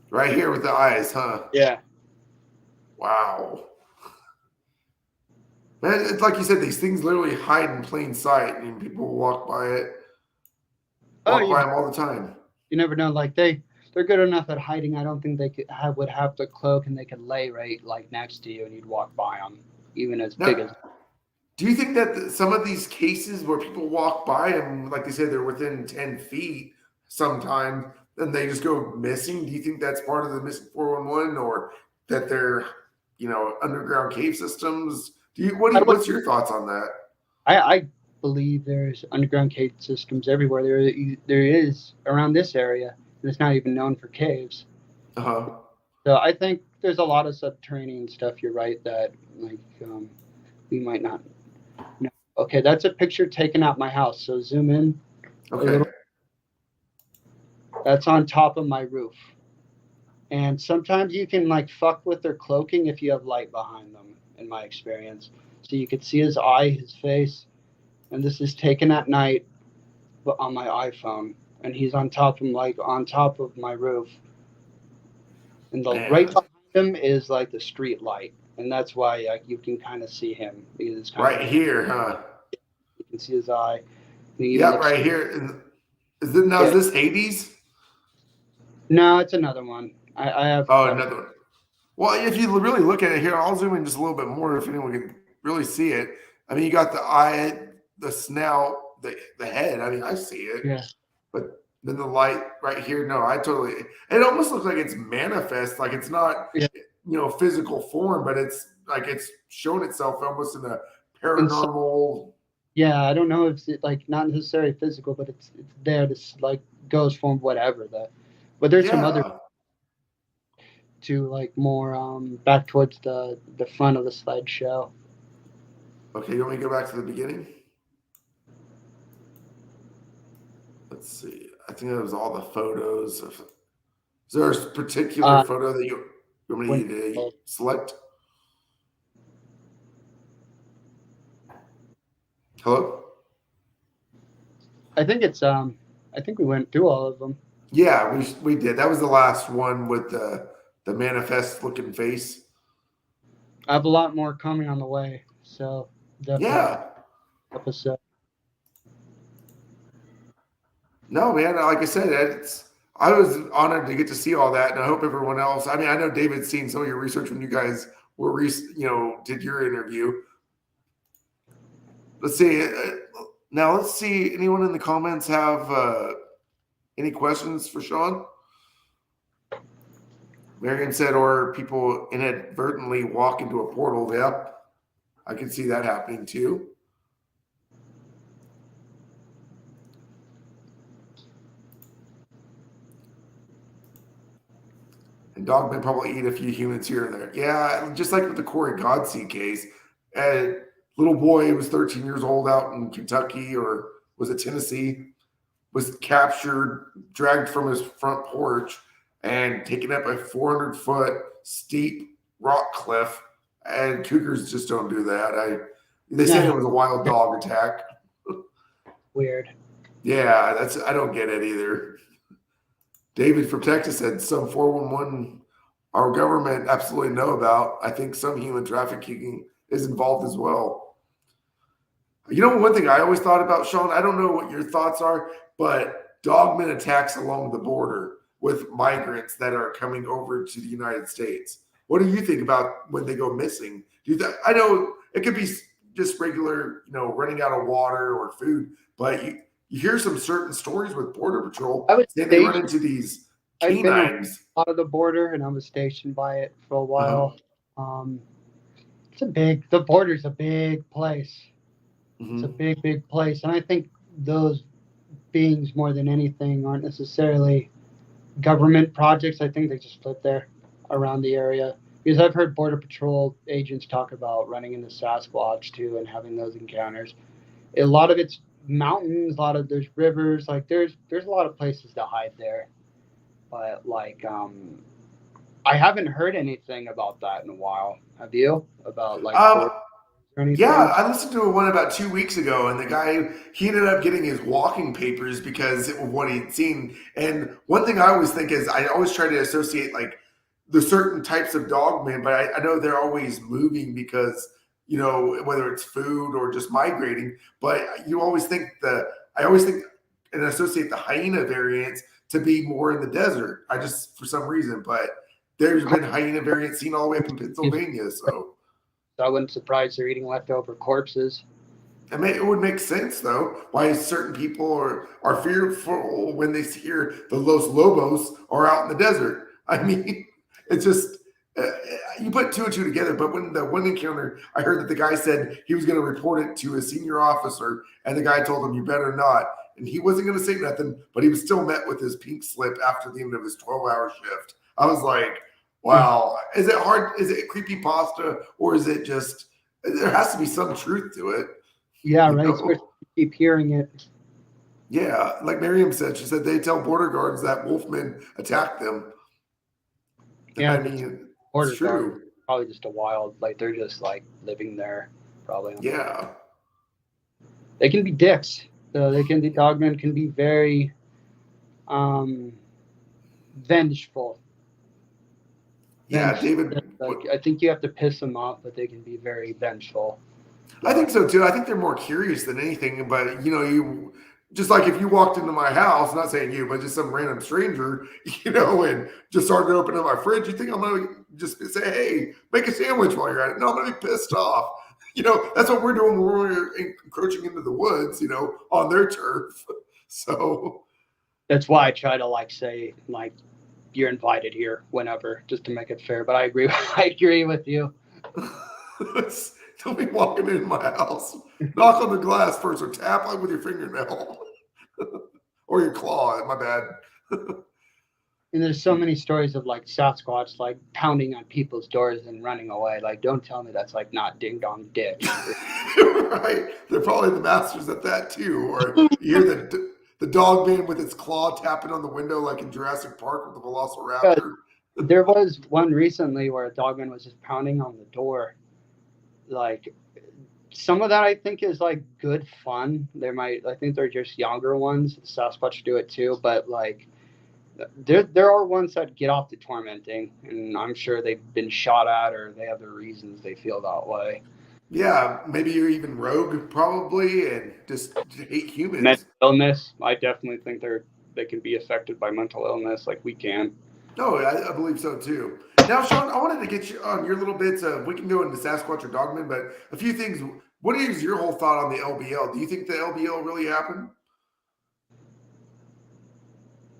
Right here with the eyes, huh? Yeah. Wow. Man, it's like you said, these things literally hide in plain sight, and people walk by it. Walk by them all the time. You never know. Like they're good enough at hiding. I don't think they would have the cloak, and they could lay right next to you, and you'd walk by them, even as big as. Do you think that some of these cases where people walk by them, like they said, they're within 10 feet sometimes, then they just go missing? Do you think that's part of the missing 411, or that they're, underground cave systems? What's your thoughts on that? I believe there's underground cave systems everywhere. There is around this area, and it's not even known for caves. Uh-huh. So I think there's a lot of subterranean stuff. You're right that we might not know. Okay, that's a picture taken at my house. So zoom in. Okay. That's on top of my roof. And sometimes you can fuck with their cloaking if you have light behind them, in my experience. So you could see his eye, his face. And this is taken at night, but on my iPhone. And he's on top of my roof. And right behind him is the street light. And that's why you can kind of see him. Because it's right here, huh? You can see his eye. Yeah, right here. Is this Hades? No, it's another one. I have. Oh, another one. Well, if you really look at it here, I'll zoom in just a little bit more if anyone can really see it. I mean, you got the eye, the snout, the head. I mean, I see it. Yeah. But then the light right here, no, I totally. It almost looks like it's manifest, like it's not, Yeah. physical form, but it's like it's showing itself almost in a And so, paranormal. yeah, I don't know if it's like not necessarily physical, but it's there. This like goes from whatever that. But there's some other Yeah. to like more back towards the front of the slideshow. Okay, you want me to go back to the beginning? Let's see. I think that was all the photos of. Is there a particular photo that you want me to select? Hello? I think it's I think we went through all of them. Yeah, we did. That was the last one with the manifest looking face. I have a lot more coming on the way, so definitely Yeah. episode. No, man. Like I said, I was honored to get to see all that, and I hope everyone else. I mean, I know David's seen some of your research when you guys were, did your interview. Let's see. Now, let's see. Anyone in the comments have any questions for Sean? Marion said, or people inadvertently walk into a portal. Yep. I can see that happening too. And dogmen probably eat a few humans here and there. Yeah, just like with the Corey Godsey case. A little boy was 13 years old out in Kentucky, or was it Tennessee, was captured, dragged from his front porch, and taken up a 400-foot steep rock cliff. And cougars just don't do that. They said it was a wild dog attack. Weird. Yeah, I don't get it either. David from Texas said some 411 our government absolutely know about. I think some human trafficking is involved as well. One thing I always thought about, Sean, I don't know what your thoughts are, but dogmen attacks along the border with migrants that are coming over to the United States. What do you think about when they go missing? I know it could be just regular, running out of water or food, but you hear some certain stories with Border Patrol. They run into these canines. Out of the border, and I was stationed by it for a while. The border's a big place. Mm-hmm. It's a big place. And I think those beings, more than anything, aren't necessarily government projects. I think they just live there around the area. Because I've heard Border Patrol agents talk about running into Sasquatch too and having those encounters. A lot of it's mountains, there's rivers, there's a lot of places to hide there. But I haven't heard anything about that in a while. Have you? About or anything? Yeah, I listened to one about 2 weeks ago, and the guy, he ended up getting his walking papers because of what he'd seen. And one thing I always think is I always try to associate the certain types of dogmen, but I know they're always moving because, whether it's food or just migrating, but I always think and associate the hyena variants to be more in the desert. I just, for some reason, but there's been hyena variants seen all the way up in Pennsylvania. So I wouldn't surprise they're eating leftover corpses. It would make sense, though, why certain people are fearful when they hear the Los Lobos are out in the desert. I mean, it's just, you put two and two together. But when the one encounter, I heard that the guy said he was going to report it to a senior officer, and the guy told him, you better not. And he wasn't going to say nothing, but he was still met with his pink slip after the end of his 12-hour shift. I was like, wow. Is it hard? Is it creepypasta, or is it just, there has to be some truth to it? Yeah, right. Especially keep hearing it. Yeah, like Miriam said, she said they tell border guards that wolfmen attack them. Yeah, I mean, it's true. Probably just a wild, they're just living there, probably. Yeah. They can be dicks. So dogmen can be very vengeful. Yeah, David. I think you have to piss them off, but they can be very vengeful. I think so too. I think they're more curious than anything. But just like if you walked into my house, not saying you, but just some random stranger, and just started opening my fridge, you think I'm going to just say, hey, make a sandwich while you're at it? No, I'm going to be pissed off. That's what we're doing when we're encroaching into the woods, on their turf. So that's why I try to say you're invited here whenever, just to make it fair. But I agree. I agree with you. Don't be walking in my house. Knock on the glass first, or tap with your fingernail or your claw. My bad. And there's so many stories of Sasquatch pounding on people's doors and running away. Don't tell me that's not ding dong dick. Right? They're probably the masters at that too. Or you hear the dog man with its claw tapping on the window like in Jurassic Park with the Velociraptor. There was one recently where a dogman was just pounding on the door. Some of that I think is good fun. I think they're just younger ones. Sasquatch do it too, but there are ones that get off the tormenting, and I'm sure they've been shot at or they have their reasons they feel that way. Yeah, maybe you're even rogue, probably, and just hate humans. Mental illness, I definitely think they can be affected by mental illness, like we can. No, I believe so too. Now, Sean, I wanted to get you on your little bits of, we can go into Sasquatch or Dogman, but a few things. What is your whole thought on the LBL? Do you think the LBL really happened?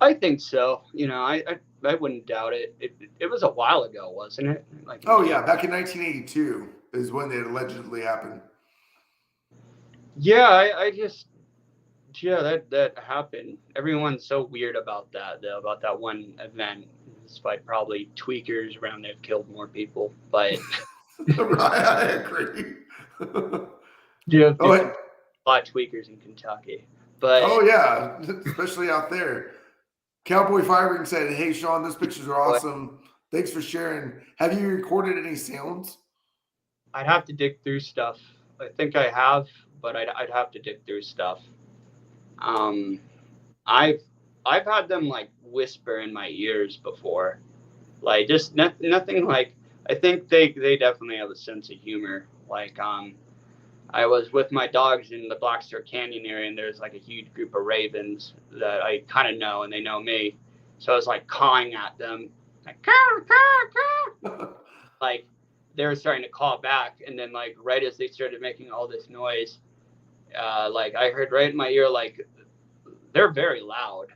I think so. I wouldn't doubt it. It was a while ago, wasn't it? Oh yeah, back in 1982 is when it allegedly happened. Yeah, that happened. Everyone's so weird about that, though, about that one event. Despite probably tweakers around, they've killed more people. But right, I agree. a lot of tweakers in Kentucky. But oh yeah, especially out there. Cowboy Firing said, "Hey Sean, those pictures are awesome. Thanks for sharing. Have you recorded any sounds?" I'd have to dig through stuff. I think I have, but I'd have to dig through stuff. I've had them whisper in my ears before, just nothing I think they definitely have a sense of humor. I was with my dogs in the Black Star Canyon area, and there's a huge group of ravens that I kind of know, and they know me. So I was cawing at them, caw, caw, caw. They were starting to call back, and then right as they started making all this noise, I heard right in my ear they're very loud,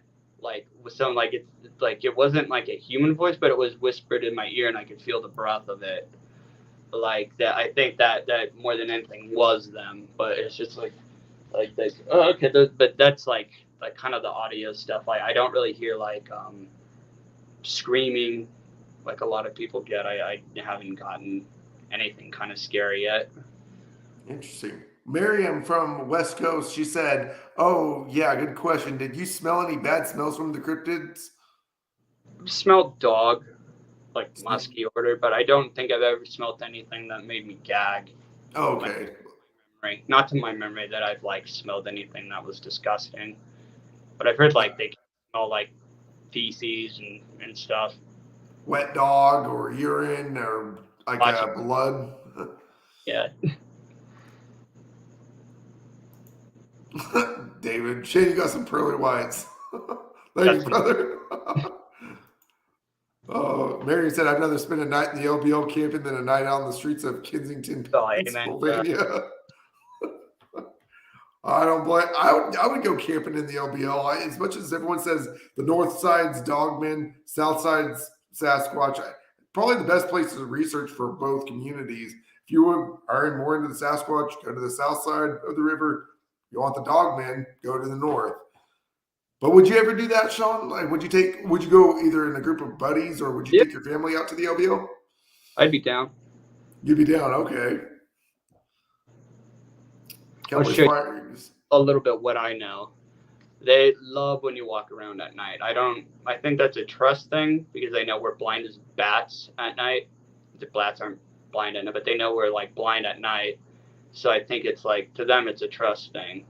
with some it wasn't a human voice, but it was whispered in my ear, and I could feel the breath of it. That, I think that more than anything was them, but it's just oh, okay, but that's kind of the audio stuff. I don't really hear screaming like a lot of people get. I haven't gotten anything kind of scary yet. Interesting. Miriam from West Coast, she said, "Oh yeah, good question. Did you smell any bad smells from the cryptids?" Smelled dog, musky odor, but I don't think I've ever smelled anything that made me gag. Oh, okay. Not to my memory that I've smelled anything that was disgusting, but I've heard they smell feces and stuff. Wet dog or urine or blood. Yeah. David, Shane, you got some pearly whites. Thank you, brother. Mary said, "I'd rather spend a night in the LBL camping than a night out on the streets of Kensington, Pennsylvania." I don't blame. I would go camping in the LBL. As much as everyone says the north side's Dogmen, south side's Sasquatch, probably the best place to research for both communities. If you are more into the Sasquatch, go to the south side of the river. You want the Dogmen, go to the north. But would you ever do that, Sean? Would you go either in a group of buddies or would you take your family out to the LBL? I'd be down. You'd be down, okay. I'll share a little bit what I know. They love when you walk around at night. I think that's a trust thing because they know we're blind as bats at night. The bats aren't blind at night, but they know we're blind at night. So I think it's to them, it's a trust thing.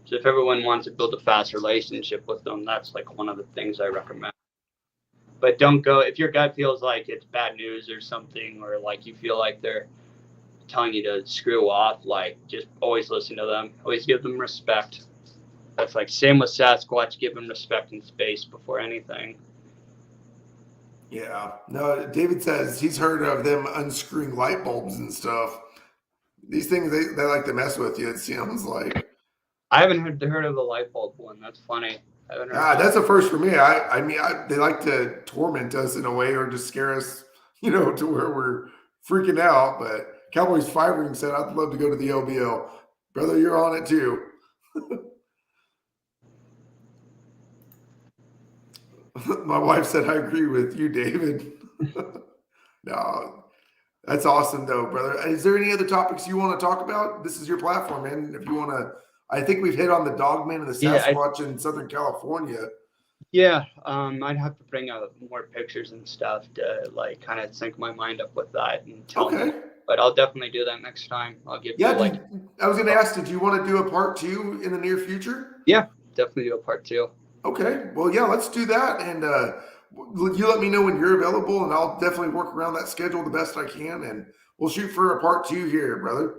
So if everyone wants to build a fast relationship with them, that's one of the things I recommend. But don't go if your gut feels like it's bad news or something, or you feel like they're telling you to screw off. Just always listen to them. Always give them respect. That's like same with Sasquatch. Give him respect and space before anything. Yeah. No, David says he's heard of them unscrewing light bulbs and stuff. These things, they like to mess with you, it sounds like. I haven't heard of the light bulb one. That's funny. I haven't heard Yeah, of that's that. a first for me. I mean, they like to torment us in a way or just scare us, to where we're freaking out. But Cowboys 5 Ring said, I'd love to go to the LBL. Brother, you're on it too. My wife said, I agree with you, David. No, that's awesome, though, brother. Is there any other topics you want to talk about? This is your platform, man. If you want to, I think we've hit on the dogmen and the Sasquatch in Southern California. Yeah, I'd have to bring out more pictures and stuff to like kind of sync my mind up with that and tell me. But I'll definitely do that next time. I'll give you like. I was going to ask, did you want to do a part 2 in the near future? Yeah, definitely do a part 2. Okay, well, yeah, let's do that, and you let me know when you're available, and I'll definitely work around that schedule the best I can, and we'll shoot for a part 2 here, brother.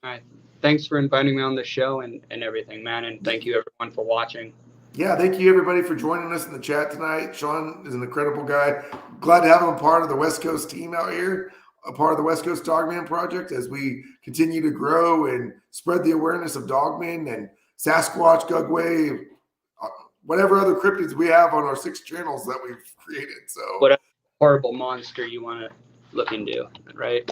All right, thanks for inviting me on the show and everything, man, and thank you everyone for watching. Yeah, thank you everybody for joining us in the chat tonight. Sean is an incredible guy. Glad to have him part of the West Coast team out here, a part of the West Coast Dogman Project as we continue to grow and spread the awareness of dogmen and Sasquatch, Gugway, whatever other cryptids we have on our 6 channels that we've created. So whatever horrible monster you want to look into, right?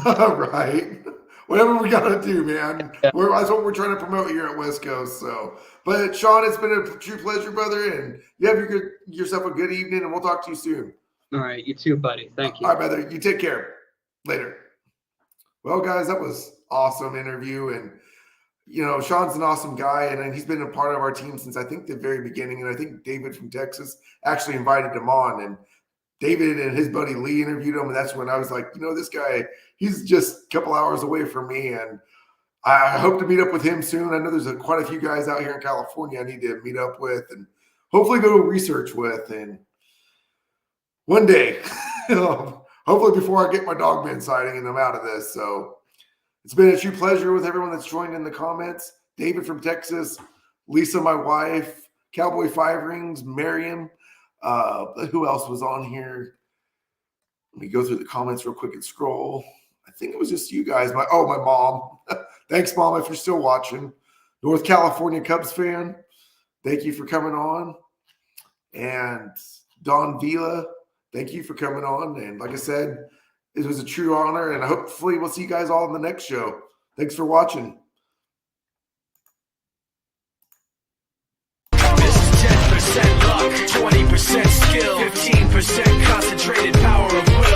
Right. Whatever we got to do, man. Yeah. That's what we're trying to promote here at West Coast. So, but Sean, it's been a true pleasure, brother. And you have yourself a good evening, and we'll talk to you soon. All right. You too, buddy. Thank you. All right, brother. You take care. Later. Well, guys, that was awesome interview. And, Sean's an awesome guy, and he's been a part of our team since I think the very beginning. And I think David from Texas actually invited him on, and David and his buddy Lee interviewed him. And that's when I was like, this guy, he's just a couple hours away from me. And I hope to meet up with him soon. I know there's quite a few guys out here in California I need to meet up with and hopefully go to research with. And one day, hopefully before I get my dogman sighting and I'm out of this. So it's been a true pleasure with everyone that's joined in the comments. David from Texas, Lisa, my wife, Cowboy 5 Rings, Miriam. Who else was on here? Let me go through the comments real quick and scroll. I think it was just you guys. My mom. Thanks, Mom, if you're still watching. North California Cubs fan. Thank you for coming on. And Don Vila, thank you for coming on. And like I said, it was a true honor. And hopefully we'll see you guys all in the next show. Thanks for watching. This is 10% luck, 20% skill, 15% concentrated power of will.